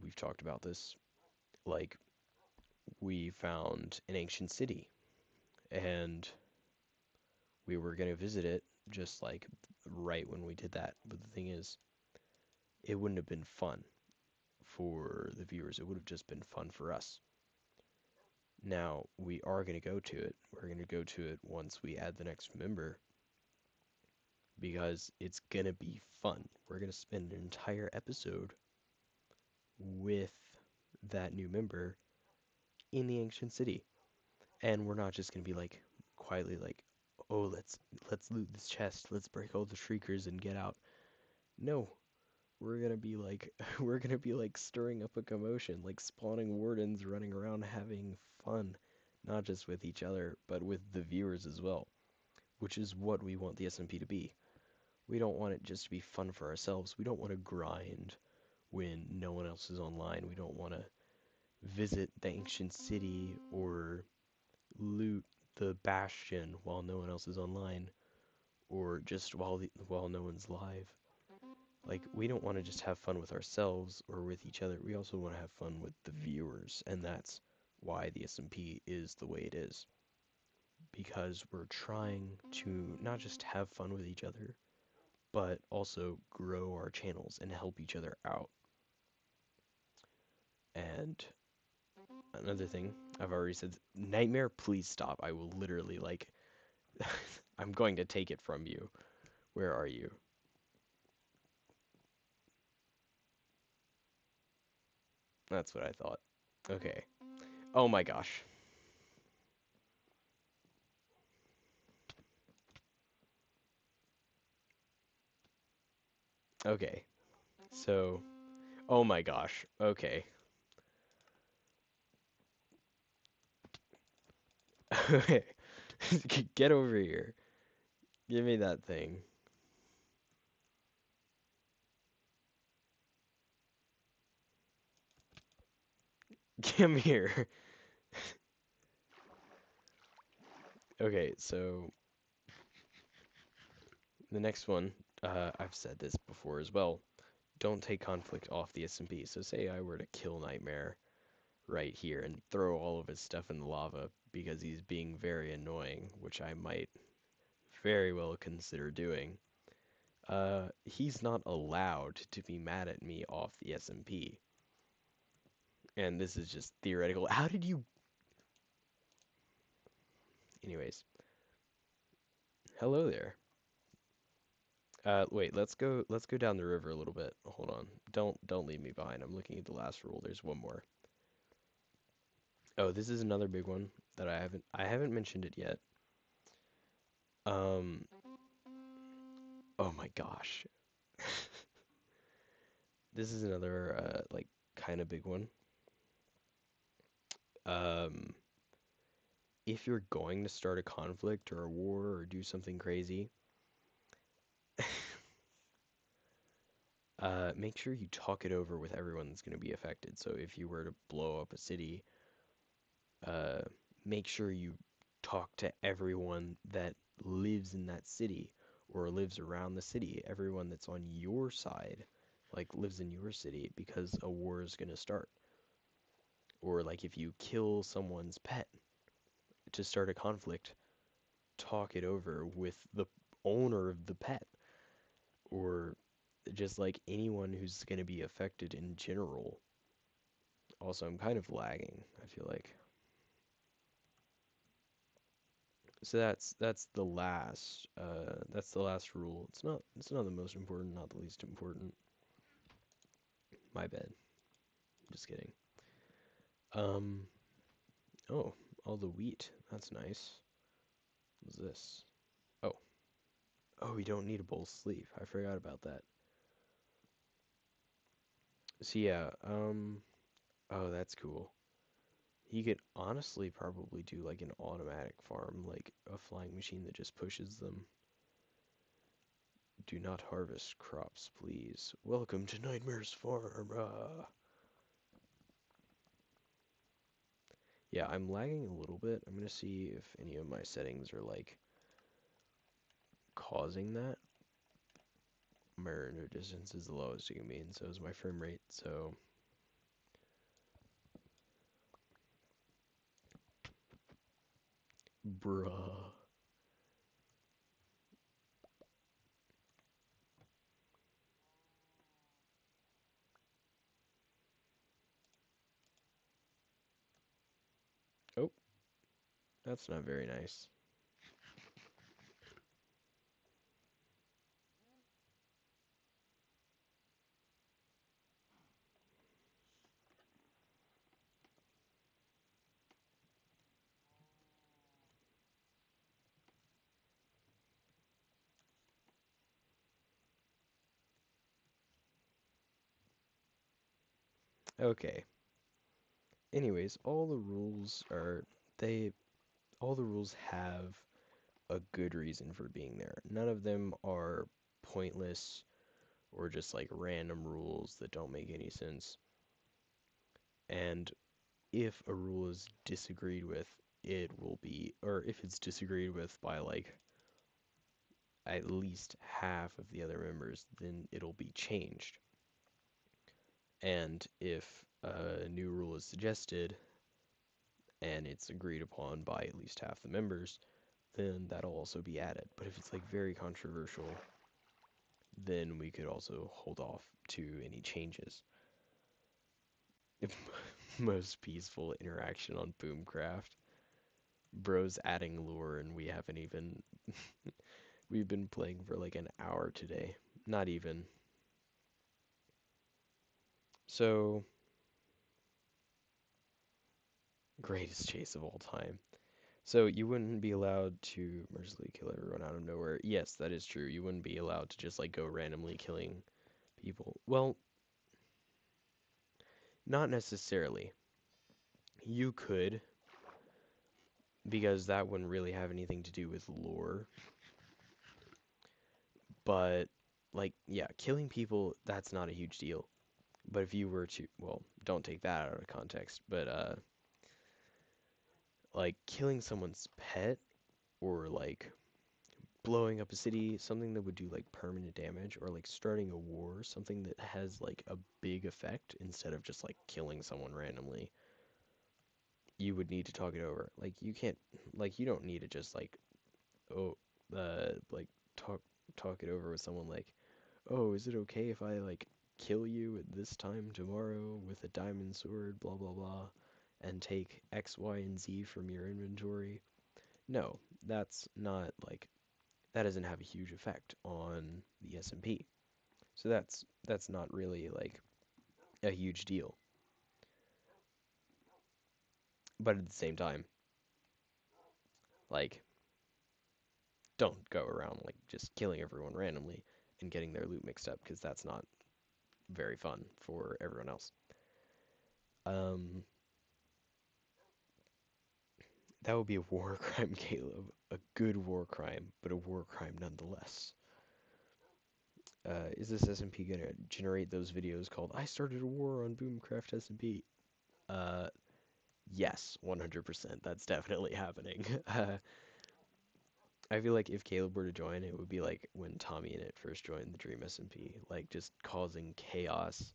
we've talked about this, like we found an ancient city and we were going to visit it just like right when we did that. But the thing is, it wouldn't have been fun for the viewers. It would have just been fun for us. Now, we are going to go to it. We're going to go to it once we add the next member because it's going to be fun. We're going to spend an entire episode with that new member in the ancient city. And we're not just going to be like quietly like, "Oh, let's loot this chest. Let's break all the shriekers and get out." No, we're going to be like we're going to be like stirring up a commotion, like spawning wardens running around having fun, not just with each other, but with the viewers as well, which is what we want the SMP to be. We don't want it just to be fun for ourselves. We don't want to grind when no one else is online. We don't want to visit the ancient city or loot the bastion while no one else is online or just while no one's live. Like, we don't want to just have fun with ourselves or with each other. We also want to have fun with the viewers, and that's why the SMP is the way it is. Because we're trying to not just have fun with each other, but also grow our channels and help each other out. And another thing, I've already said, Nightmare, please stop. I will literally, like, I'm going to take it from you. Where are you? That's what I thought. Okay. Oh my gosh. Okay. So, oh my gosh. Okay. Okay. Get over here. Give me that thing. Come here. Okay, so the next one, I've said this before as well. Don't take conflict off the SMP. So say I were to kill Nightmare right here and throw all of his stuff in the lava because he's being very annoying, which I might very well consider doing. He's not allowed to be mad at me off the SMP. And this is just theoretical. How did you... Anyways, hello there. Wait, let's go down the river a little bit. Hold on. Don't leave me behind. I'm looking at the last rule. There's one more. Oh, this is another big one that I haven't mentioned it yet. Um, oh my gosh. This is another like kind of big one. Um, if you're going to start a conflict or a war or do something crazy, make sure you talk it over with everyone that's going to be affected. So if you were to blow up a city, uh, make sure you talk to everyone that lives in that city or lives around the city, everyone that's on your side, like lives in your city, because a war is going to start. Or like if you kill someone's pet to start a conflict, talk it over with the owner of the pet or just like anyone who's going to be affected in general. Also, I'm kind of lagging, I feel like. So that's the last rule. It's not the most important, not the least important. My bad. Just kidding. Um oh, all the wheat. That's nice. What's this? Oh. Oh, we don't need a bowl sleeve. I forgot about that. So yeah, oh, that's cool. You could honestly probably do like an automatic farm, like a flying machine that just pushes them. Do not harvest crops, please. Welcome to Nightmare's Farm. Yeah, I'm lagging a little bit. I'm gonna see if any of my settings are like causing that. My render distance is the lowest it can be, and so is my frame rate, so bruh. Oh, that's not very nice. Okay. Anyways, they all the rules have a good reason for being there. None of them are pointless or just like random rules that don't make any sense. And if a rule is disagreed with, it will be, or if it's disagreed with by like at least half of the other members, then it'll be changed. And if a new rule is suggested and it's agreed upon by at least half the members, then that'll also be added. But if it's like very controversial, then we could also hold off to any changes. Most peaceful interaction on Boomcraft. Bro's adding lore and we haven't even we've been playing for like an hour today. Not even. So greatest chase of all time. So you wouldn't be allowed to mercilessly kill everyone out of nowhere. Yes, that is true. You wouldn't be allowed to just like go randomly killing people. Well, not necessarily. You could, because that wouldn't really have anything to do with lore. But like, yeah, killing people, that's not a huge deal. But if you were to, well, don't take that out of context, but like killing someone's pet or like blowing up a city, something that would do like permanent damage, or like starting a war, something that has like a big effect instead of just like killing someone randomly, you would need to talk it over. Like you can't, like you don't need to just oh, like talk talk it over with someone like, oh, is it okay if I like kill you at this time tomorrow with a diamond sword, blah blah blah, and take X, Y, and Z from your inventory? No, that's not like that doesn't have a huge effect on the SMP. So that's not really like a huge deal. But at the same time, like don't go around like just killing everyone randomly and getting their loot mixed up because that's not very fun for everyone else. Um, that would be a war crime, Caleb. A good war crime, but a war crime nonetheless. Is this SMP gonna generate those videos called "I started a war on Boomcraft SMP"? Uh, yes, 100%. That's definitely happening. I feel like if Caleb were to join, it would be like when Tommy and it first joined the Dream SMP, like just causing chaos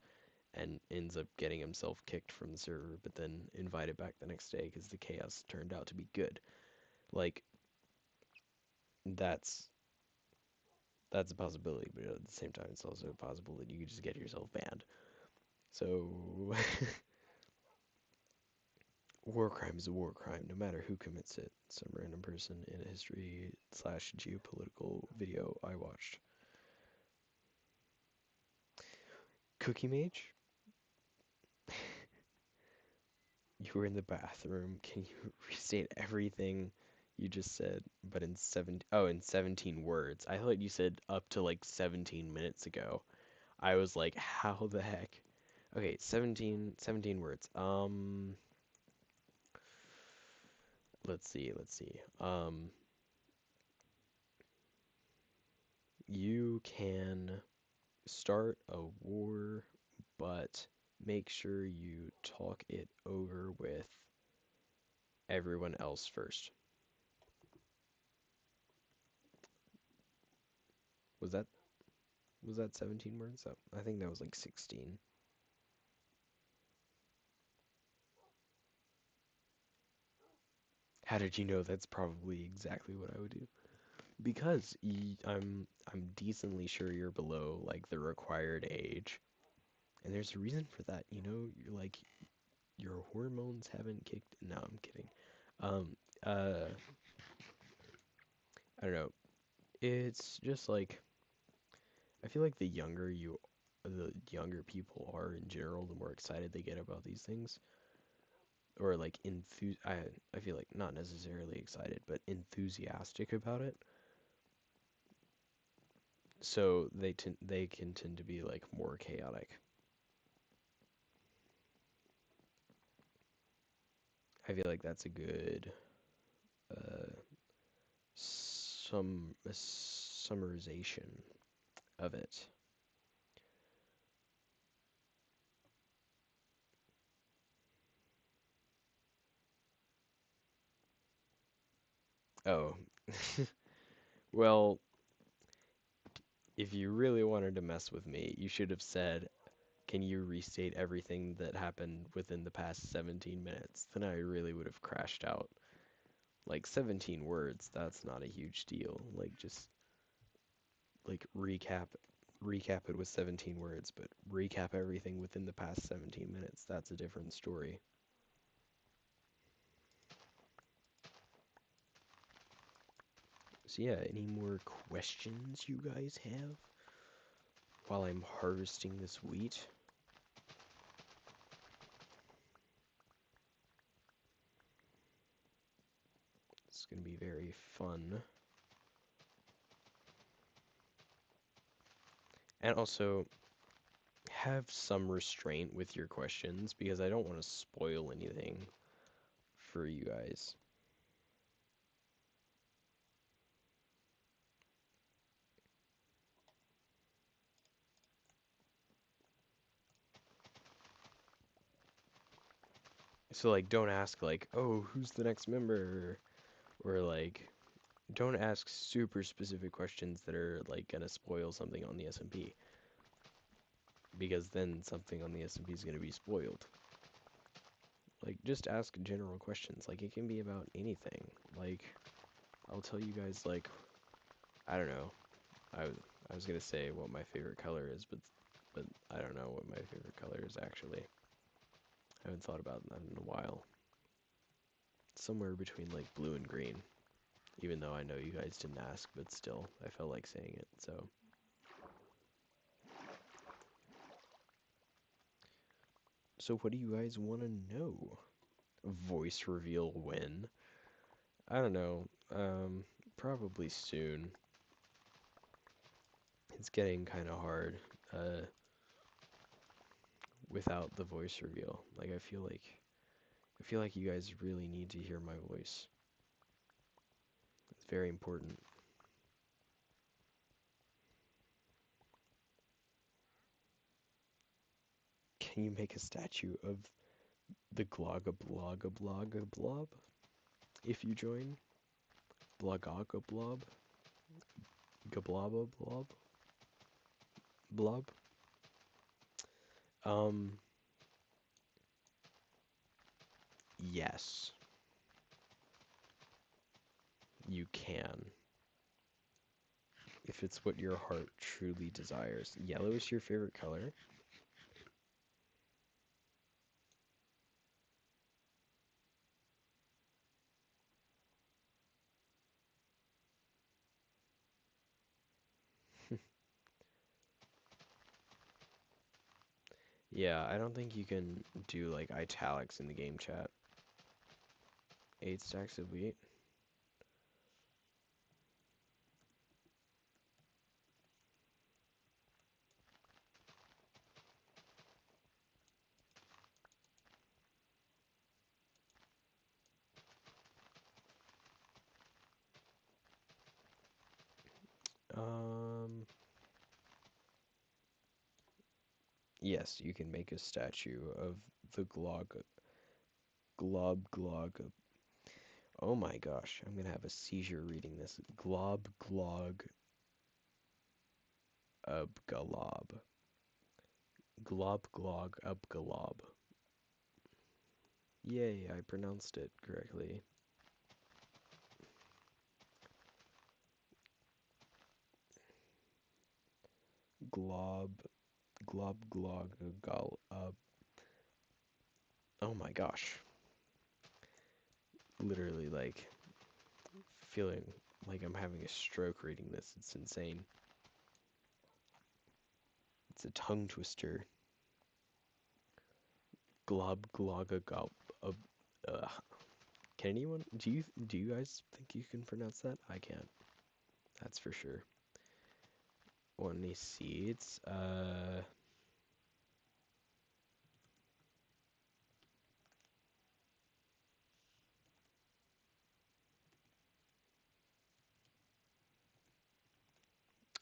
and ends up getting himself kicked from the server, but then invited back the next day because the chaos turned out to be good. Like that's that's a possibility, but at the same time, it's also possible that you could just get yourself banned. So war crime is a war crime, no matter who commits it. Some random person in a history slash geopolitical video I watched. Cookie Mage, you were in the bathroom. Can you restate everything you just said, but in in 17 words? I thought you said up to like 17 minutes ago. I was like, how the heck? Okay, 17 words. Let's see. You can start a war, but make sure you talk it over with everyone else first. Was that was that 17 words? Oh, I think that was like 16. How did you know that's probably exactly what I would do? Because I'm decently sure you're below like the required age. And there's a reason for that, you know, you're like your hormones haven't kicked. No, I'm kidding. Um, uh, I don't know. It's just like I feel like the younger people are in general, the more excited they get about these things, or like I feel like not necessarily excited, but enthusiastic about it. So they can tend to be like more chaotic. I feel like that's a good uh, summarization of it. Oh, well, if you really wanted to mess with me, you should have said, "Can you restate everything that happened within the past 17 minutes?" Then I really would have crashed out. Like 17 words, that's not a huge deal. Like just like recap it with 17 words, but recap everything within the past 17 minutes. That's a different story. So yeah, any more questions you guys have while I'm harvesting this wheat? It's gonna be very fun. And also have some restraint with your questions because I don't want to spoil anything for you guys. So like don't ask like, "Oh, who's the next member?" or like Don't ask super specific questions that are like gonna spoil something on the SMP, because then something on the SMP is gonna be spoiled. Like, just ask general questions. Like, it can be about anything. Like, I'll tell you guys, like, I don't know. I, I was gonna say what my favorite color is, but I don't know what my favorite color is actually. I haven't thought about that in a while. Somewhere between like blue and green. Even though I know you guys didn't ask, but still, I felt like saying it. So what do you guys want to know? Voice reveal when? I don't know. Probably soon. It's getting kind of hard uh, without the voice reveal. Like I feel like you guys really need to hear my voice. It's very important. Can you make a statue of the Glogga Blogga Blogga Blob if you join? Blogga Blob? Gablaba Blob? Blob? Um, yes, you can. If it's what your heart truly desires. Yellow is your favorite color? Yeah, I don't think you can do like italics in the game chat. 8 stacks of wheat. Um, yes, you can make a statue of the glog. Oh my gosh, I'm gonna have a seizure reading this. Glog galob. Galob. Yay, I pronounced it correctly. Glob, glog, oh my gosh. Literally, like, feeling like I'm having a stroke reading this. It's insane. It's a tongue twister. Gob. Uh, can anyone? Do you guys think you can pronounce that? I can't. That's for sure. Want any seeds?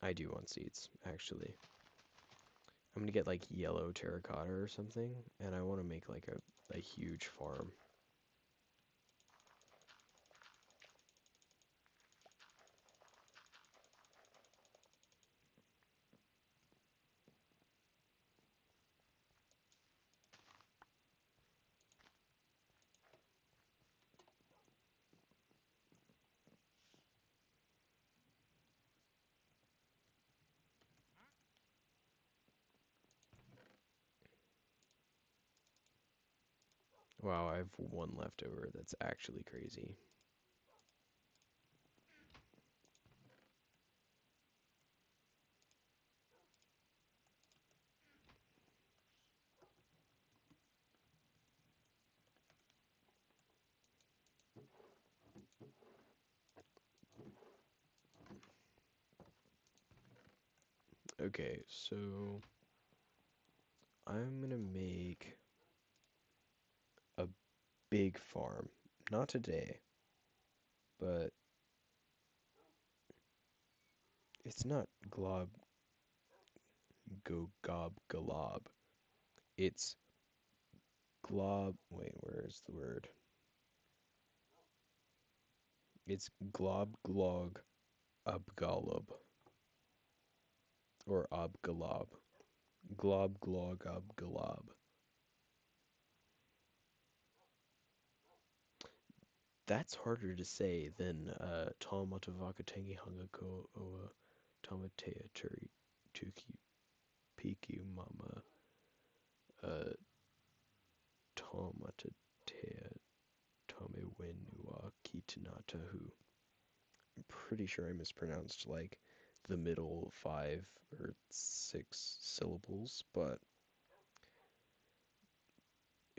I do want seeds, actually. I'm gonna get like yellow terracotta or something, and I want to make like a huge farm. Wow, I have one left over. That's actually crazy. Okay, so I'm gonna make a big farm. Not today, but it's not gob galob. It's wait, where's the word? It's glob glog ubgalob or obgalob. Glob glog ubgalob. That's harder to say than Talmatavaka Tangi Hangako Oa Tamatea Turi Tuki Piku Mama Tamatatea Tame Wenua Kitanatahu. I'm pretty sure I mispronounced like the middle 5 or 6 syllables, but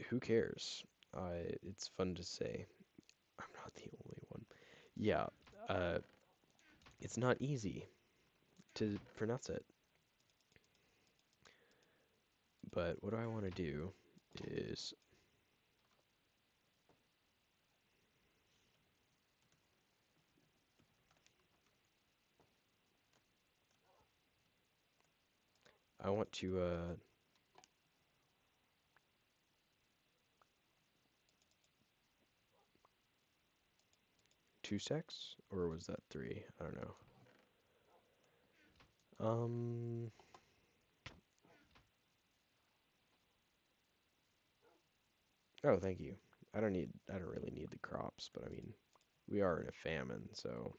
who cares? It's fun to say. I'm not the only one. Yeah, uh, it's not easy to pronounce it, but what I want to do is I want to 2 secs, or was that 3? I don't know. Um, oh, thank you. I don't really need the crops, but I mean, we are in a famine, so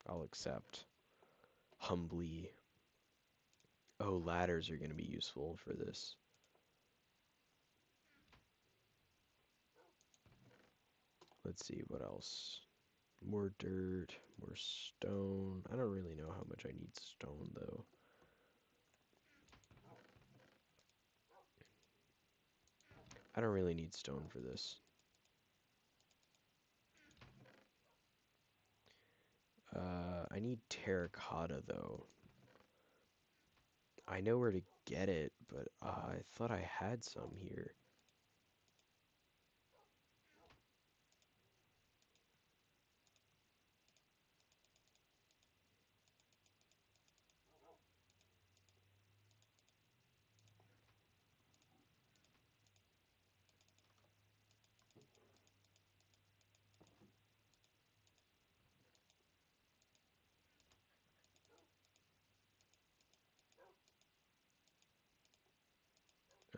I'll accept humbly. Oh, ladders are going to be useful for this. Let's see what else. More dirt, more stone. I don't really know how much I need stone though. I don't really need stone for this. I need terracotta though. I know where to get it, but I thought I had some here.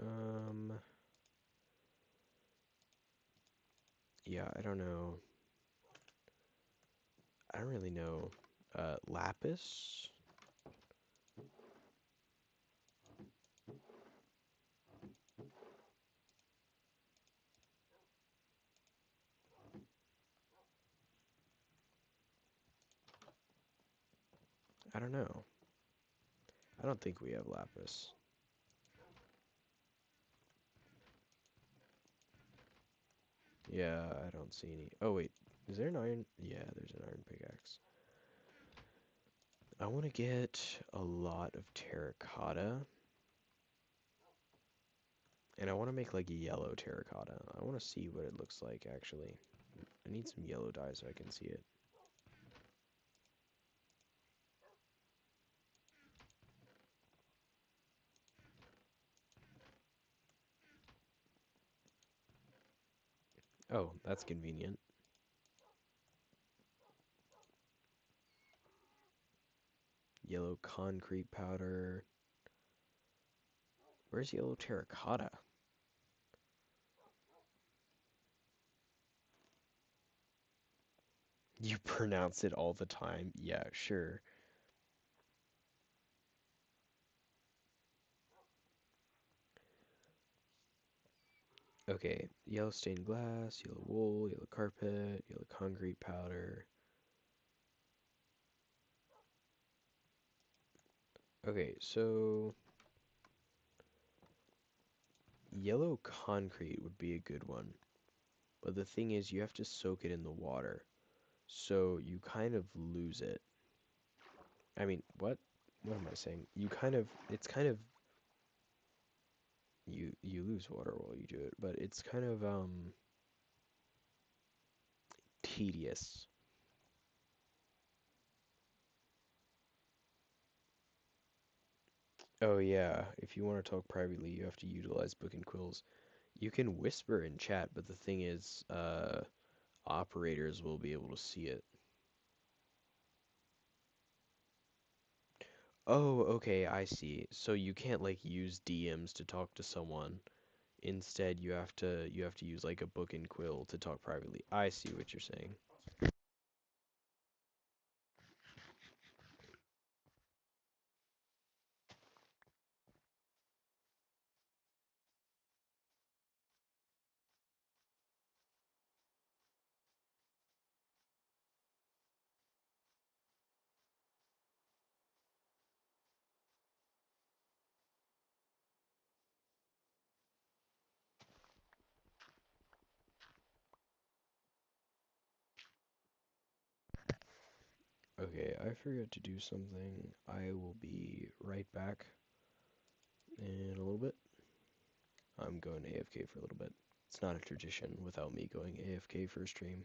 Um, yeah, I don't know. I don't really know. Lapis? I don't know. I don't think we have lapis. Yeah, I don't see any. Oh, wait. Is there an iron? Yeah, there's an iron pickaxe. I want to get a lot of terracotta. And I want to make like a yellow terracotta. I want to see what it looks like actually. I need some yellow dye so I can see it. Oh, that's convenient. Yellow concrete powder. Where's yellow terracotta? You pronounce it all the time. Yeah, sure. Okay, yellow stained glass, yellow wool, yellow carpet, yellow concrete powder. Okay, so yellow concrete would be a good one. But the thing is, you have to soak it in the water. So you kind of lose it. I mean, what? What am I saying? It's kind of, you lose water while you do it, but it's kind of, tedious. Oh yeah, if you want to talk privately, you have to utilize book and quills. You can whisper in chat, but the thing is, operators will be able to see it. Oh, okay, I see. So you can't like use DMs to talk to someone. Instead, you have to use like a book and quill to talk privately. I see what you're saying. Okay, I forgot to do something. I will be right back in a little bit. I'm going AFK for a little bit. It's not a tradition without me going AFK for a stream.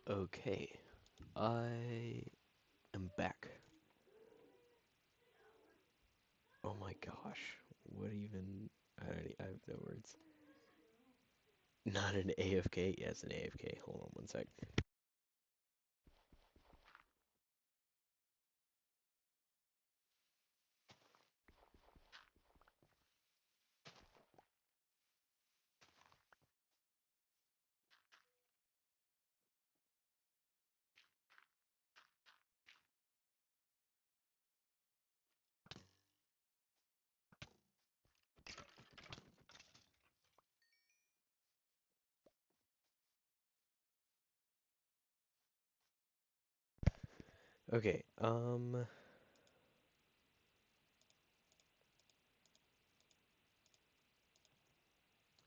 Okay, I am back. Oh my gosh, what even? I have no words. Not an AFK? Yes, an AFK. Hold on one sec. Okay,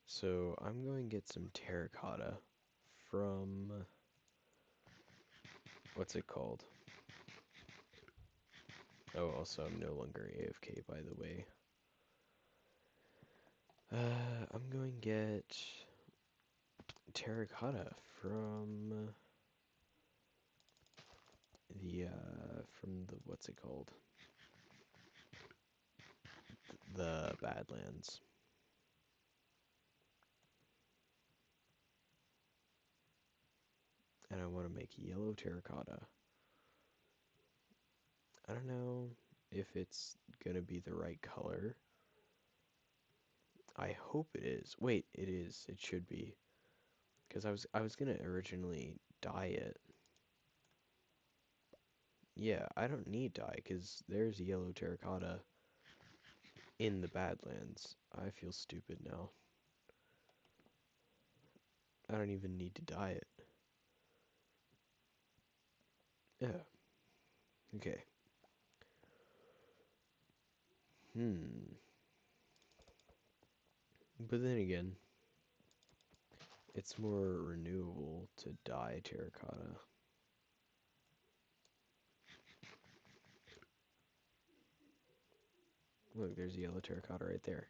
so I'm going to get some terracotta from, what's it called? Oh, also I'm no longer AFK, by the way. I'm going to get terracotta from the, what's it called? The Badlands. And I want to make yellow terracotta. I don't know if it's gonna be the right color. I hope it is. Wait, it is. It should be. Because I was gonna originally dye it. Yeah, I don't need dye because there's yellow terracotta in the Badlands. I feel stupid now. I don't even need to dye it. Yeah. Okay. Hmm. But then again, it's more renewable to dye terracotta. Look, there's yellow terracotta right there.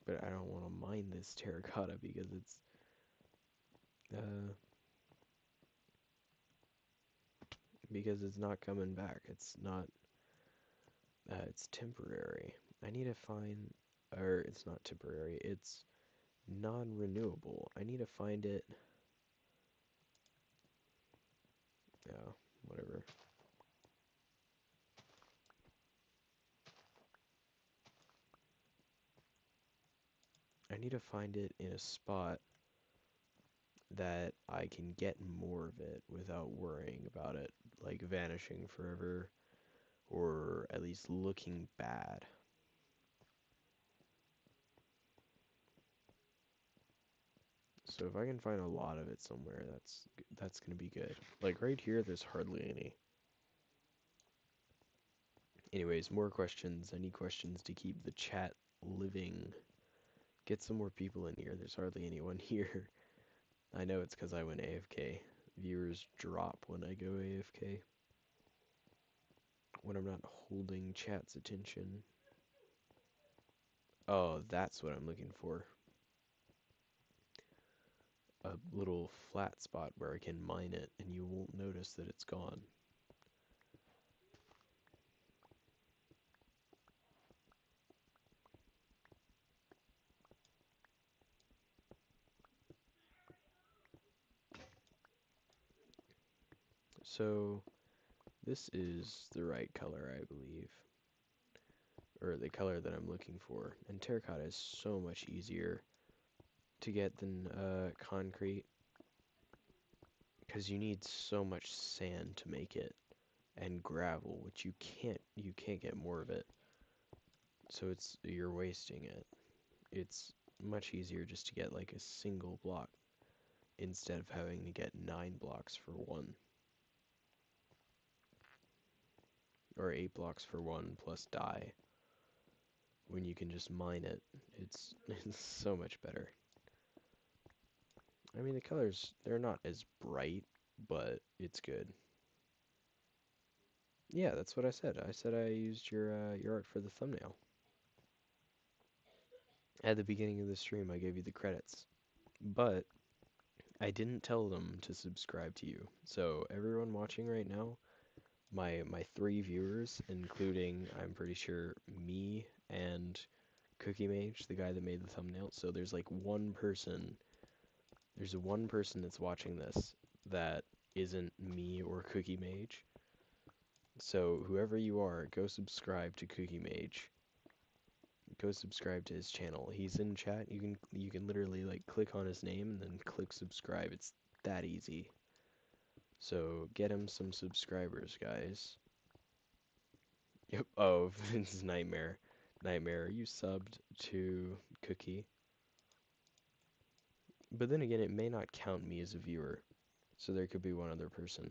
But I don't want to mine this terracotta uh because it's not coming back. It's temporary. I need to find, or it's not temporary. It's non-renewable. I need to find it. Oh, whatever. I need to find it in a spot that I can get more of it without worrying about it, like vanishing forever, or at least looking bad. So if I can find a lot of it somewhere, that's gonna be good. Like right here, there's hardly any. Anyways, more questions. I need questions to keep the chat living. Get some more people in here. There's hardly anyone here. I know it's because I went AFK. Viewers drop when I go AFK. When I'm not holding chat's attention. Oh, that's what I'm looking for. A little flat spot where I can mine it and you won't notice that it's gone. So, this is the right color, I believe. Or the color that I'm looking for. And terracotta is so much easier to get than concrete. Because you need so much sand to make it. And gravel, which you can't get more of it. So you're wasting it. It's much easier just to get like a single block instead of having to get 9 blocks for one. Or 8 blocks for one plus dye. When you can just mine it, it's so much better. I mean, the colors, they're not as bright, but it's good. Yeah, that's what I said. I said I used your art for the thumbnail. At the beginning of the stream, I gave you the credits. But I didn't tell them to subscribe to you. So everyone watching right now, my three viewers, including I'm pretty sure me and Cookie Mage, the guy that made the thumbnail. So there's like one person. There's one person that's watching this that isn't me or Cookie Mage. So whoever you are, go subscribe to Cookie Mage. Go subscribe to his channel. He's in chat. You can literally like click on his name and then click subscribe. It's that easy. So get him some subscribers, guys. Yep. Oh, it's Nightmare. Nightmare, are you subbed to Cookie? But then again, it may not count me as a viewer. So there could be one other person.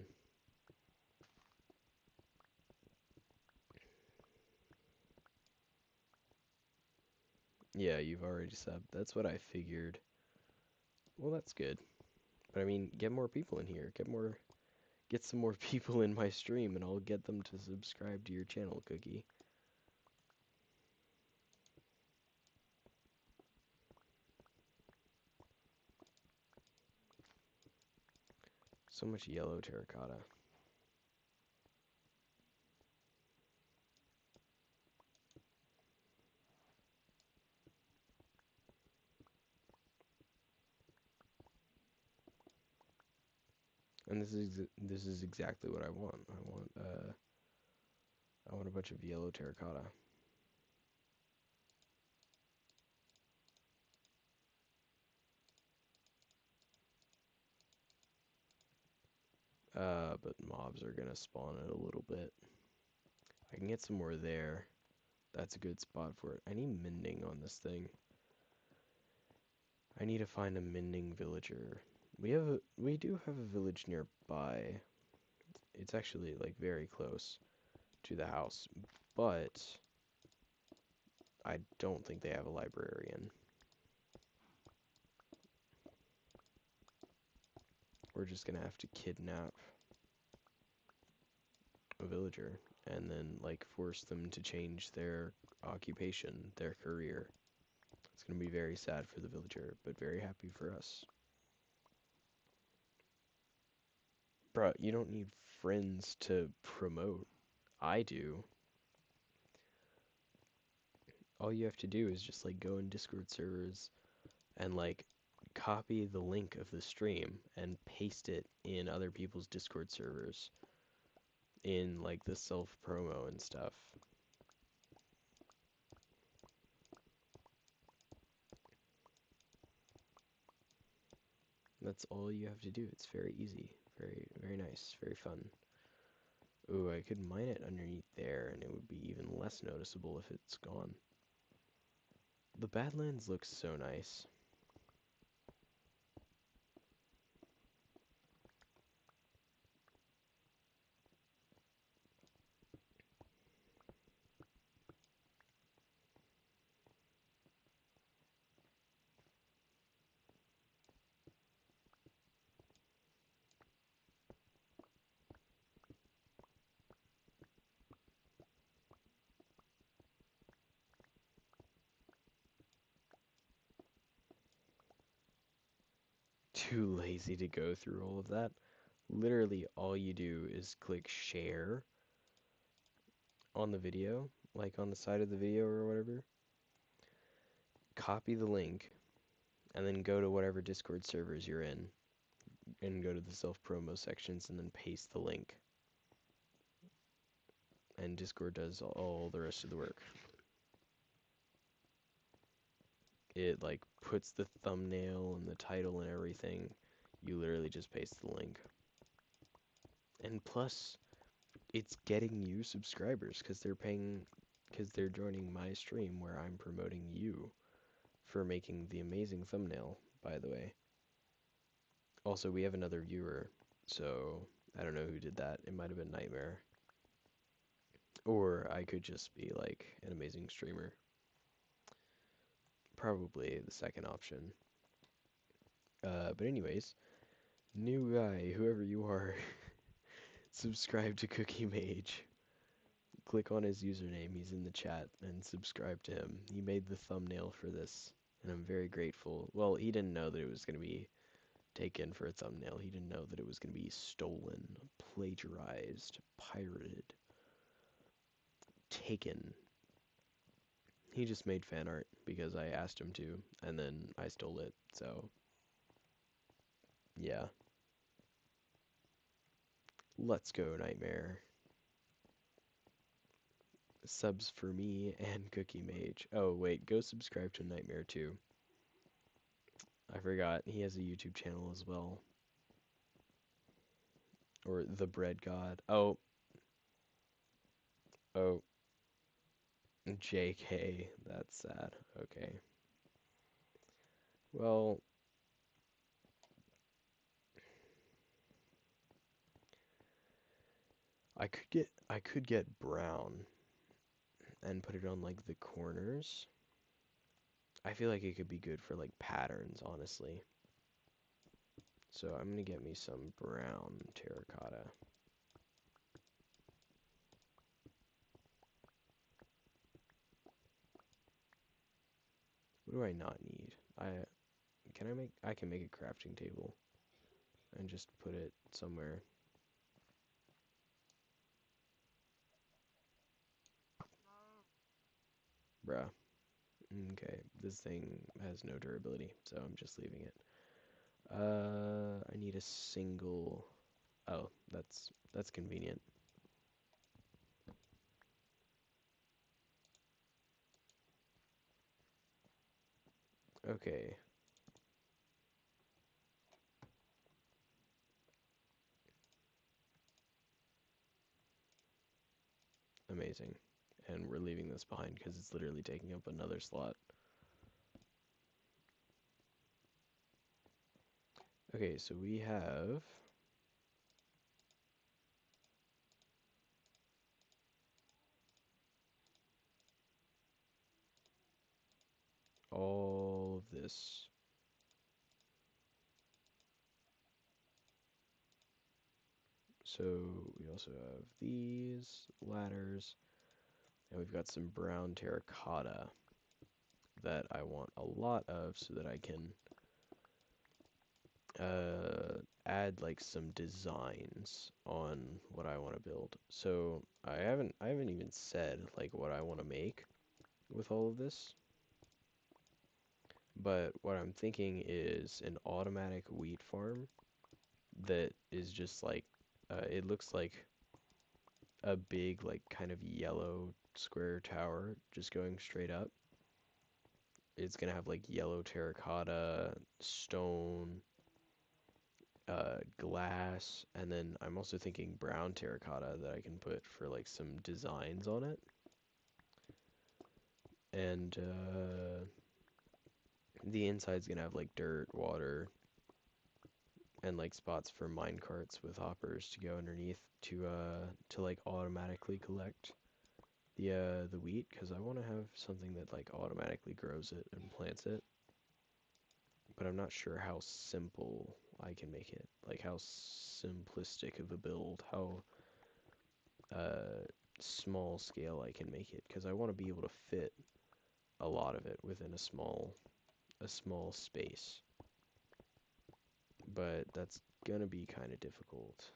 Yeah, you've already subbed. That's what I figured. Well, that's good. But I mean, get more people in here. Get some more people in my stream and I'll get them to subscribe to your channel, Cookie. So much yellow terracotta. And this is exactly what I want. I want a bunch of yellow terracotta. But mobs are gonna spawn it a little bit. I can get some more there. That's a good spot for it. I need mending on this thing. I need to find a mending villager. We do have a village nearby. It's actually like very close to the house, but I don't think they have a librarian. We're just gonna have to kidnap a villager and then like force them to change their occupation, their career. It's gonna be very sad for the villager, but very happy for us. Bruh, you don't need friends to promote. I do. All you have to do is just like go in Discord servers and like copy the link of the stream and paste it in other people's Discord servers in like the self promo and stuff. That's all you have to do. It's very easy. Very, very nice. Very fun. Ooh, I could mine it underneath there and it would be even less noticeable if it's gone. The Badlands looks so nice. Too lazy to go through all of that. Literally, all you do is click share on the video, like on the side of the video or whatever. Copy the link, and then go to whatever Discord servers you're in, and go to the self-promo sections, and then paste the link. And Discord does all the rest of the work. It like puts the thumbnail and the title and everything. You literally just paste the link. And plus, it's getting you subscribers because they're joining my stream where I'm promoting you for making the amazing thumbnail, by the way. Also, we have another viewer, so I don't know who did that. It might have been Nightmare. Or I could just be like an amazing streamer. Probably the second option. But anyways, new guy, whoever you are, subscribe to Cookie Mage. Click on his username. He's in the chat and subscribe to him. He made the thumbnail for this, and I'm very grateful. Well, he didn't know that it was going to be taken for a thumbnail. He didn't know that it was going to be stolen, plagiarized, pirated, taken. He just made fan art because I asked him to, and then I stole it. So, yeah. Let's go, Nightmare. Subs for me and Cookie Mage. Oh, wait, go subscribe to Nightmare too. I forgot, he has a YouTube channel as well. Or The Bread God. Oh, oh, JK. That's sad. Okay. Well, I could get brown and put it on like the corners. I feel like it could be good for like patterns, honestly. So I'm gonna get me some brown terracotta. What do I not need? I can make a crafting table and just put it somewhere. Bruh. Okay, this thing has no durability, so I'm just leaving it. I need a single. Oh, that's convenient. Okay. Amazing. And we're leaving this behind because it's literally taking up another slot. Okay, so we have all of this. So we also have these ladders, and we've got some brown terracotta that I want a lot of so that I can add like some designs on what I want to build. So I haven't even said like what I want to make with all of this. But what I'm thinking is an automatic wheat farm that is just like it looks like a big like kind of yellow square tower just going straight up. It's gonna have like yellow terracotta, stone, glass, and then I'm also thinking brown terracotta that I can put for like some designs on it. And the inside's gonna have like dirt, water, and like spots for mine carts with hoppers to go underneath to like automatically collect the wheat because I want to have something that like automatically grows it and plants it. But I'm not sure how simple I can make it. Like how simplistic of a build, how uh, small scale I can make it, because I want to be able to fit a lot of it within a small space. But that's gonna be kind of difficult.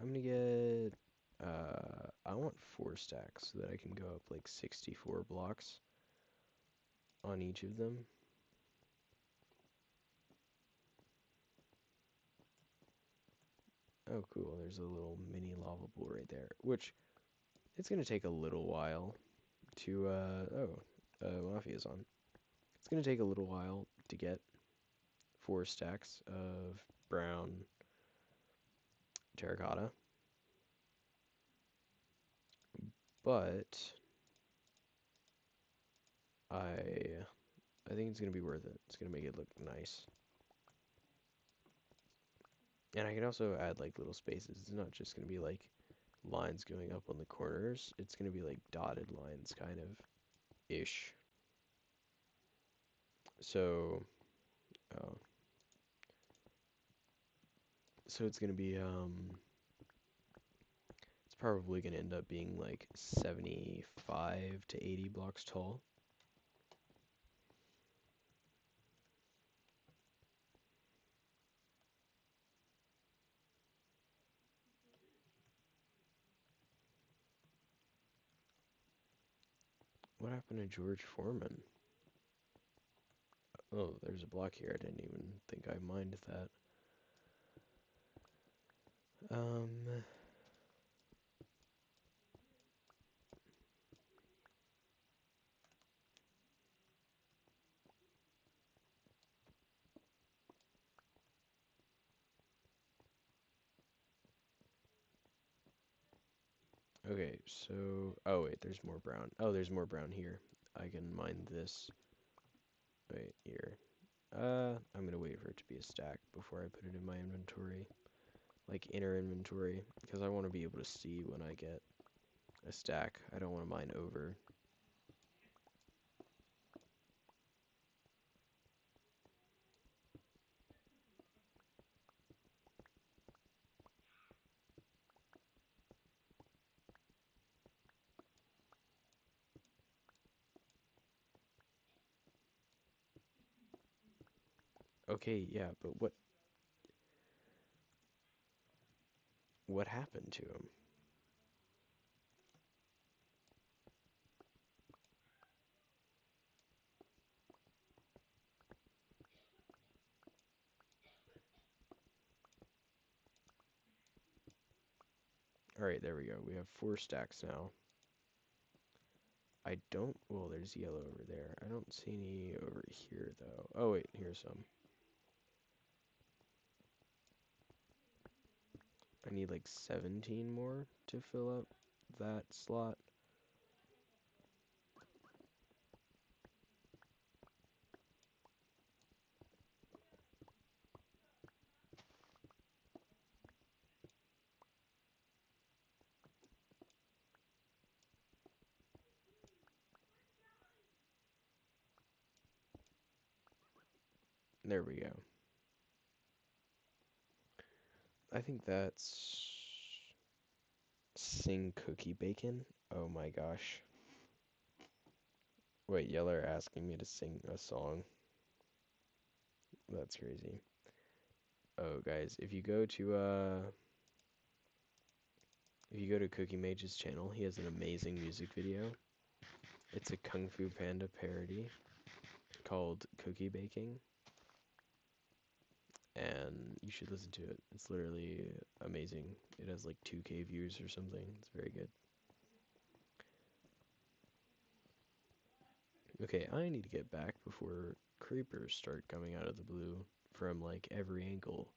I'm gonna get I want 4 stacks so that I can go up like 64 blocks on each of them. Oh, cool. There's a little mini lava pool right there, which it's gonna take a little while to Mafia's on. It's gonna take a little while to get 4 stacks of brown terracotta, but I think it's gonna be worth it. It's gonna make it look nice. And I can also add like little spaces. It's not just going to be like lines going up on the corners. It's going to be like dotted lines kind of ish. So, oh, so it's going to be it's probably going to end up being like 75 to 80 blocks tall. What happened to George Foreman? Oh, there's a block here. I didn't even think I minded that. Um, okay, so, oh wait, there's more brown. Oh, there's more brown here. I can mine this. Wait, here. I'm gonna wait for it to be a stack before I put it in my inventory. Like inner inventory, because I want to be able to see when I get a stack. I don't want to mine over. Okay, yeah, but what happened to him? All right, there we go. We have 4 stacks now. I don't, well, there's yellow over there. I don't see any over here, though. Oh, wait, here's some. I need like 17 more to fill up that slot. There we go. I think that's sing cookie bacon. Oh my gosh. Wait, y'all are asking me to sing a song. That's crazy. Oh, guys, if you go to Cookie Mage's channel, he has an amazing music video. It's a Kung Fu Panda parody called Cookie Baking, and you should listen to it. It's literally amazing. It has like 2K views or something. It's very good. Okay, I need to get back before creepers start coming out of the blue from like every angle,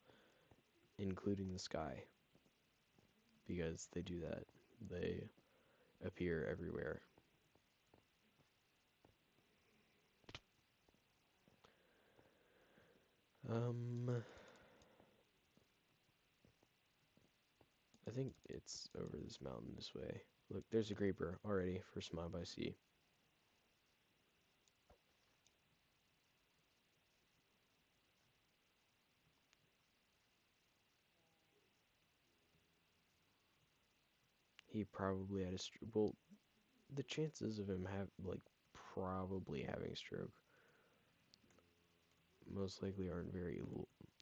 including the sky, because they do that. They appear everywhere. Um, I think it's over this mountain this way. Look, there's a creeper already. First mob I see. He probably had a well, the chances of him probably having a stroke most likely aren't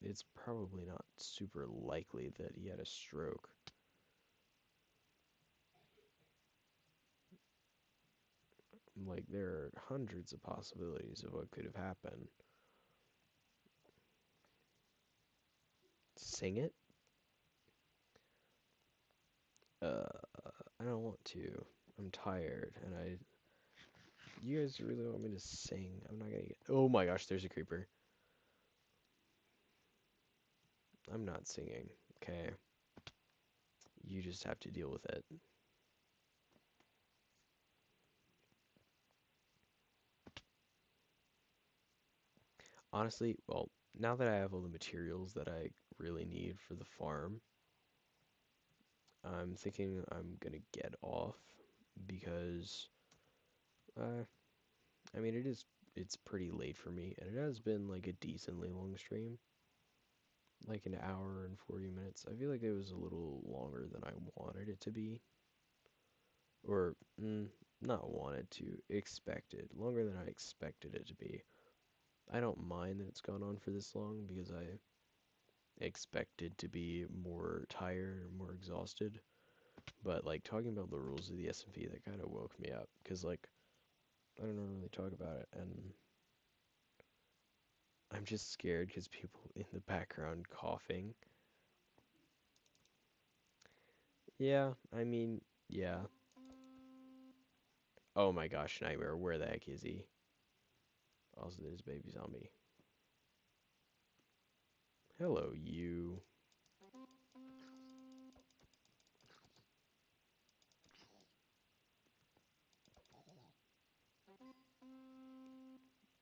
it's probably not super likely that he had a stroke. Like there are hundreds of possibilities of what could have happened. Sing it? Uh, I don't want to. I'm tired, and you guys really want me to sing? I'm not gonna get. Oh my gosh, there's a creeper. I'm not singing. Okay, you just have to deal with it. Honestly, well, now that I have all the materials that I really need for the farm. I'm thinking I'm gonna get off because uh, I mean it's pretty late for me, and it has been like a decently long stream, like an hour and 40 minutes. I feel like it was a little longer than I wanted it to be, or not wanted to, expected, longer than I expected it to be. I don't mind that it's gone on for this long because I expected to be more tired or more exhausted. But like talking about the rules of the SMP, that kind of woke me up because like I don't really talk about it, and I'm just scared because people in the background coughing. Yeah, I mean, yeah. Oh my gosh, Nightmare, where the heck is he? Also, there's baby zombie. Hello, you.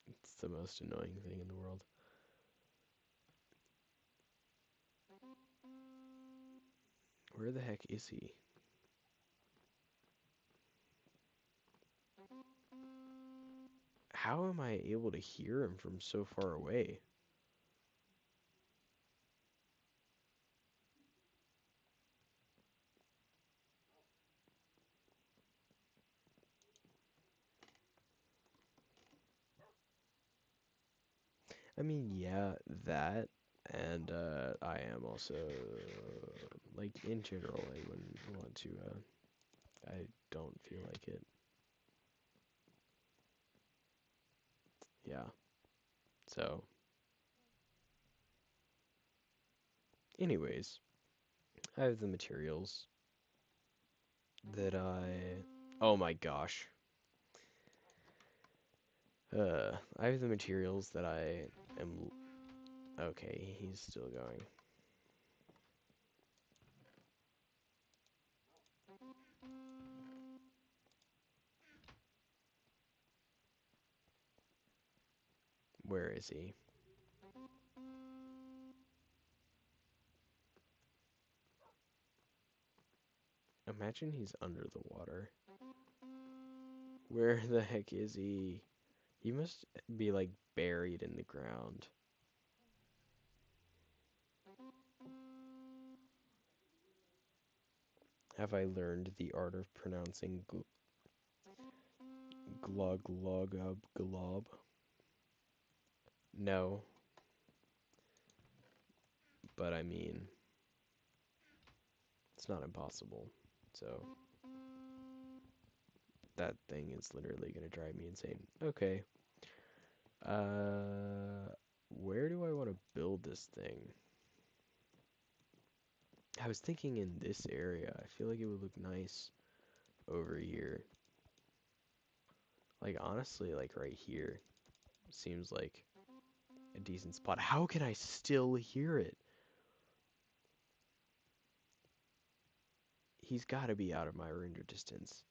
It's the most annoying thing in the world. Where the heck is he? How am I able to hear him from so far away? I mean, yeah, that, and I am also like in general, I wouldn't want to. I don't feel like it. Yeah. So, anyways, I have the materials that I. Oh my gosh. I have the materials that I am. Okay, he's still going. Where is he? Imagine he's under the water. Where the heck is he? He must be like buried in the ground. Have I learned the art of pronouncing glog log glob? No, but I mean, it's not impossible. So, that thing is literally gonna drive me insane. Okay. Uh, where do I want to build this thing? I was thinking in this area. I feel like it would look nice over here. Like, honestly, like right here seems like a decent spot. How can I still hear it? He's got to be out of my render distance.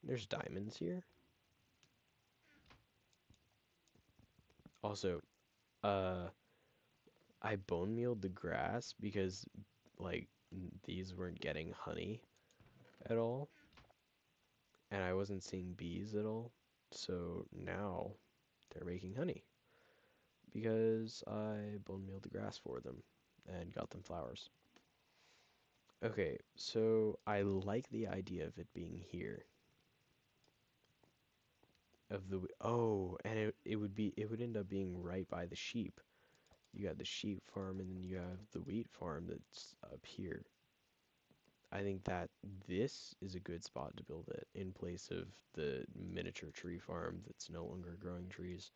There's diamonds here. Also, uh, I bone mealed the grass because, like, these weren't getting honey at all, and I wasn't seeing bees at all. So now they're making honey because I bone mealed the grass for them and got them flowers. Okay, so I like the idea of it being here. Oh, and it would end up being right by the sheep. You got the sheep farm and then you have the wheat farm that's up here. I think that this is a good spot to build it in place of the miniature tree farm that's no longer growing trees.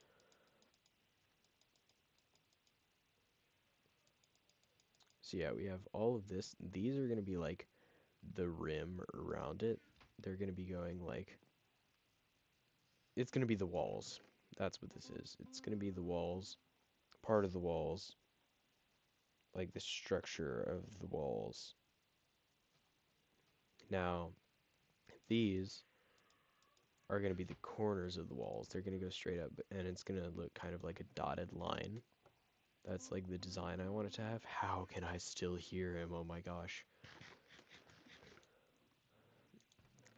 So yeah, we have all of this. These are going to be like the rim around it. They're going to be going like it's going to be the walls. That's what this is. It's going to be the walls, part of the walls, like the structure of the walls. Now, these are going to be the corners of the walls. They're going to go straight up, and it's going to look kind of like a dotted line. That's like the design I want it to have. How can I still hear him? Oh my gosh.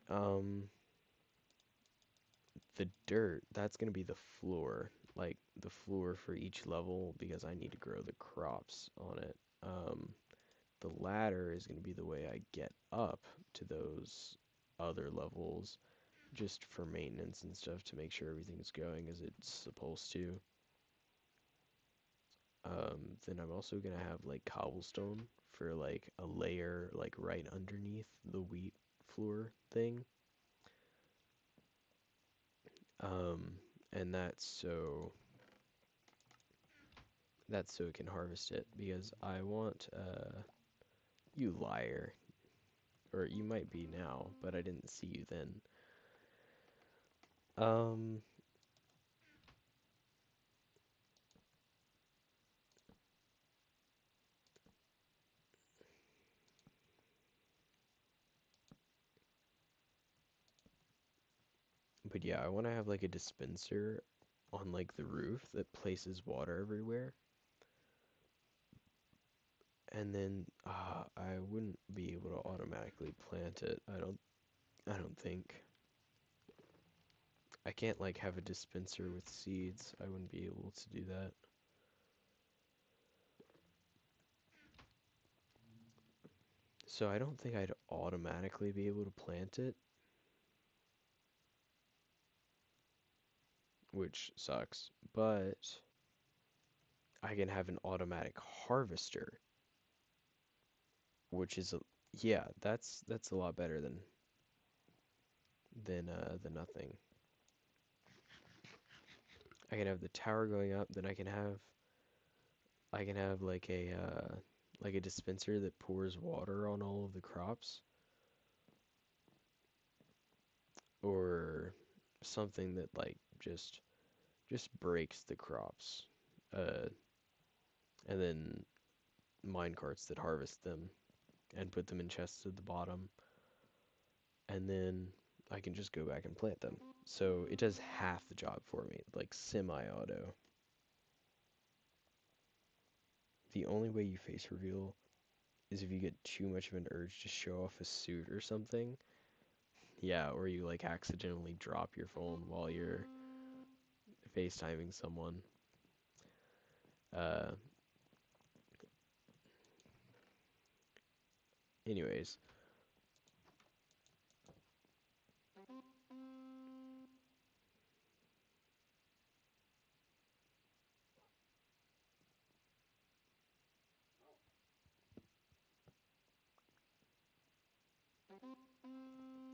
Um, the dirt, that's going to be the floor. Like the floor for each level because I need to grow the crops on it. The ladder is going to be the way I get up to those other levels just for maintenance and stuff to make sure everything's going as it's supposed to. Then I'm also gonna have like cobblestone for like a layer like right underneath the wheat floor thing. Um, and that's so it can harvest it because I want you liar, or you might be now, but I didn't see you then. Um, but yeah, I want to have like a dispenser on like the roof that places water everywhere. And then I wouldn't be able to automatically plant it. I don't think. I can't like have a dispenser with seeds. I wouldn't be able to do that. So I don't think I'd automatically be able to plant it, which sucks. But I can have an automatic harvester, which is a yeah, that's a lot better than nothing. I can have the tower going up, then I can have like a dispenser that pours water on all of the crops or something that like just breaks the crops. Uh and then mine carts that harvest them and put them in chests at the bottom and then I can just go back and plant them. So it does half the job for me, like semi-auto. The only way you face reveal is if you get too much of an urge to show off a suit or something. Yeah, or you like accidentally drop your phone while you're FaceTiming someone. Uh, anyways.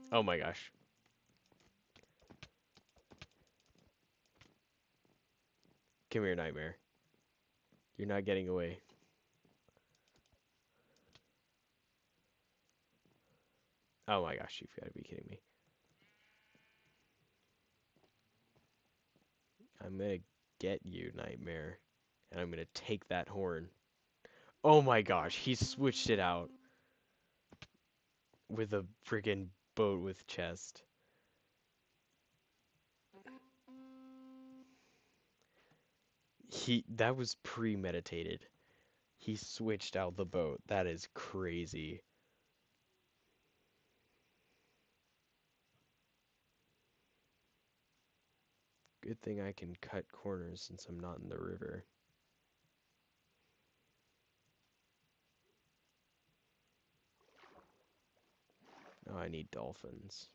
Oh my gosh. Come here, Nightmare. You're not getting away. Oh my gosh, you've got to be kidding me. I'm gonna get you, Nightmare. And I'm gonna take that horn. Oh my gosh, he switched it out with a freaking boat with chest. That was premeditated. He switched out the boat. That is crazy. Good thing I can cut corners since I'm not in the river. Oh, I need dolphins.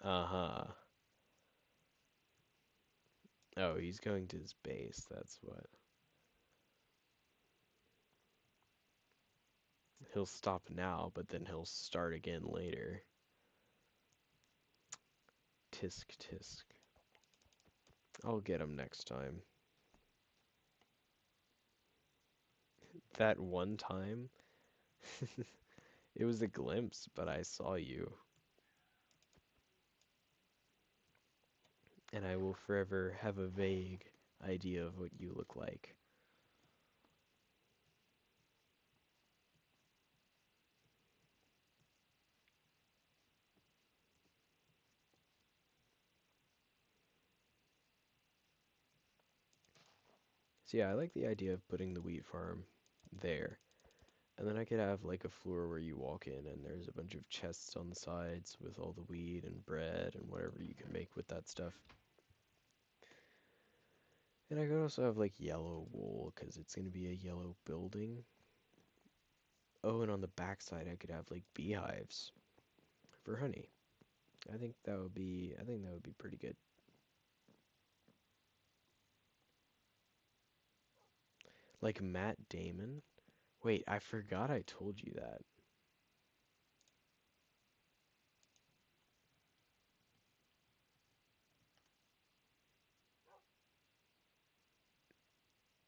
Uh-huh. Oh, he's going to his base, that's what. He'll stop now, but then he'll start again later. Tisk tisk. I'll get him next time. That one time, it was a glimpse, but I saw you. and I will forever have a vague idea of what you look like. So yeah, I like the idea of putting the wheat farm there. And then I could have like a floor where you walk in and there's a bunch of chests on the sides with all the wheat and bread and whatever you can make with that stuff. And I could also have like yellow wool because it's going to be a yellow building. Oh, and on the backside I could have like beehives for honey. I think that would be pretty good. Like Matt Damon. Wait, I forgot I told you that.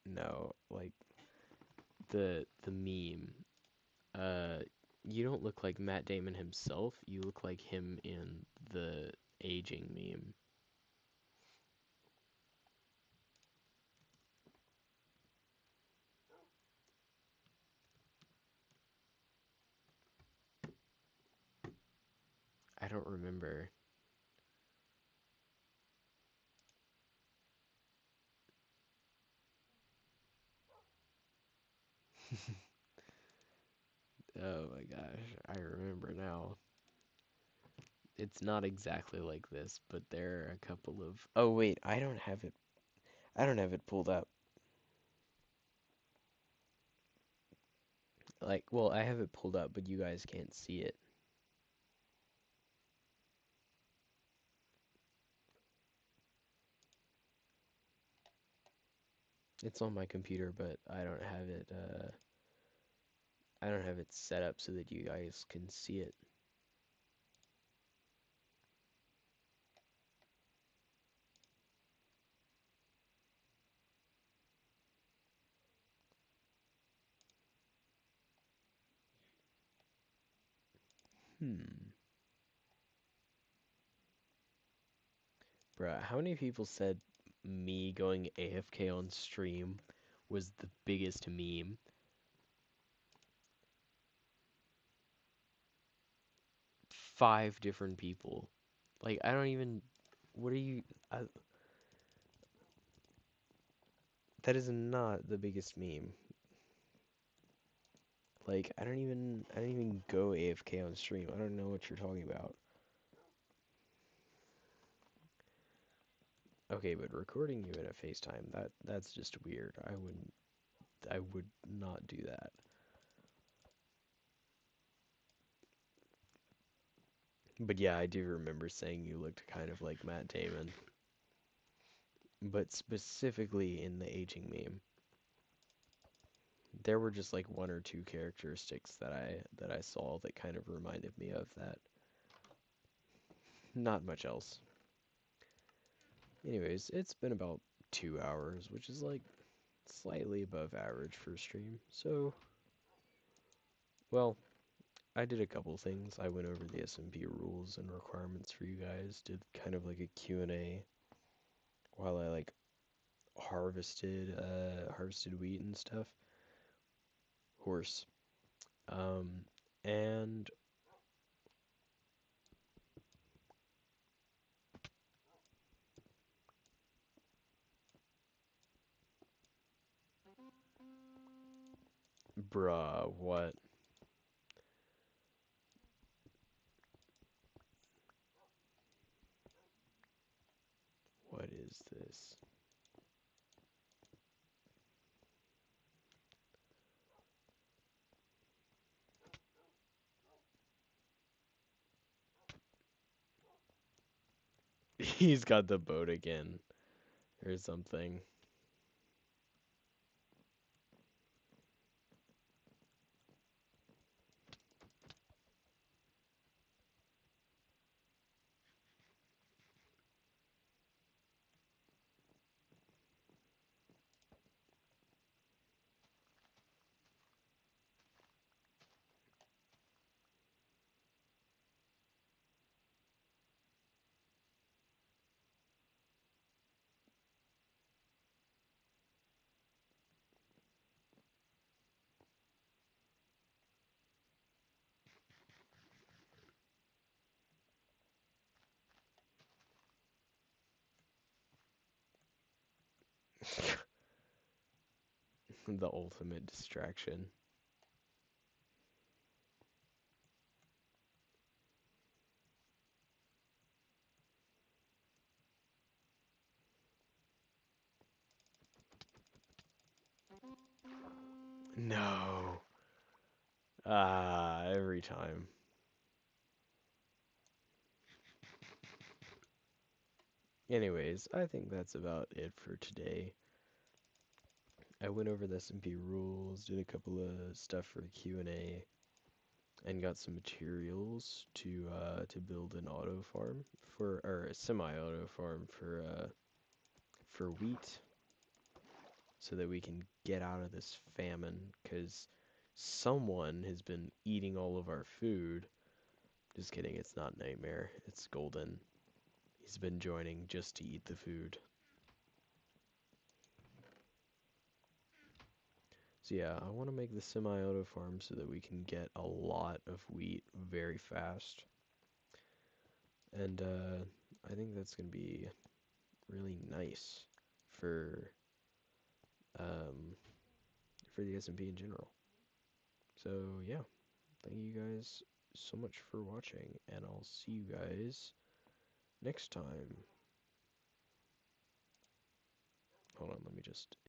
No, like the meme. Uh, you don't look like Matt Damon himself. You look like him in the aging meme. I don't remember. Oh my gosh, I remember now. It's not exactly like this, but there are a couple of. Oh wait, I don't have it. I don't have it pulled up. Like, well, I have it pulled up, but you guys can't see it. It's on my computer, but I don't have it. I don't have it set up so that you guys can see it. Hmm. Bruh, how many people said me going AFK on stream was the biggest meme? 5 different people. Like, I don't even. What are you. That is not the biggest meme. Like, I don't even go AFK on stream. I don't know what you're talking about. Okay, but recording you in a FaceTime, that's just weird. I would not do that. But yeah, I do remember saying you looked kind of like Matt Damon, but specifically in the aging meme. There were just like one or two characteristics that I saw that kind of reminded me of that. Not much else. Anyways, it's been about 2 hours, which is like slightly above average for a stream. So, well, I did a couple things. I went over the SMP rules and requirements for you guys, did kind of like a Q&A while I like harvested wheat and stuff. Horse. Um, and bruh, what? What is this? He's got the boat again, or something. The ultimate distraction. No. Ah, every time. Anyways, I think that's about it for today. I went over the SMP rules, did a couple of stuff for Q&A, and got some materials to build an auto farm or a semi-auto farm for wheat, so that we can get out of this famine, because someone has been eating all of our food. Just kidding, it's not Nightmare, it's Golden. He's been joining just to eat the food. So yeah, I want to make the semi-auto farm so that we can get a lot of wheat very fast. And I think that's going to be really nice for um, for the SMP in general. So yeah, thank you guys so much for watching, and I'll see you guys next time. Hold on, let me just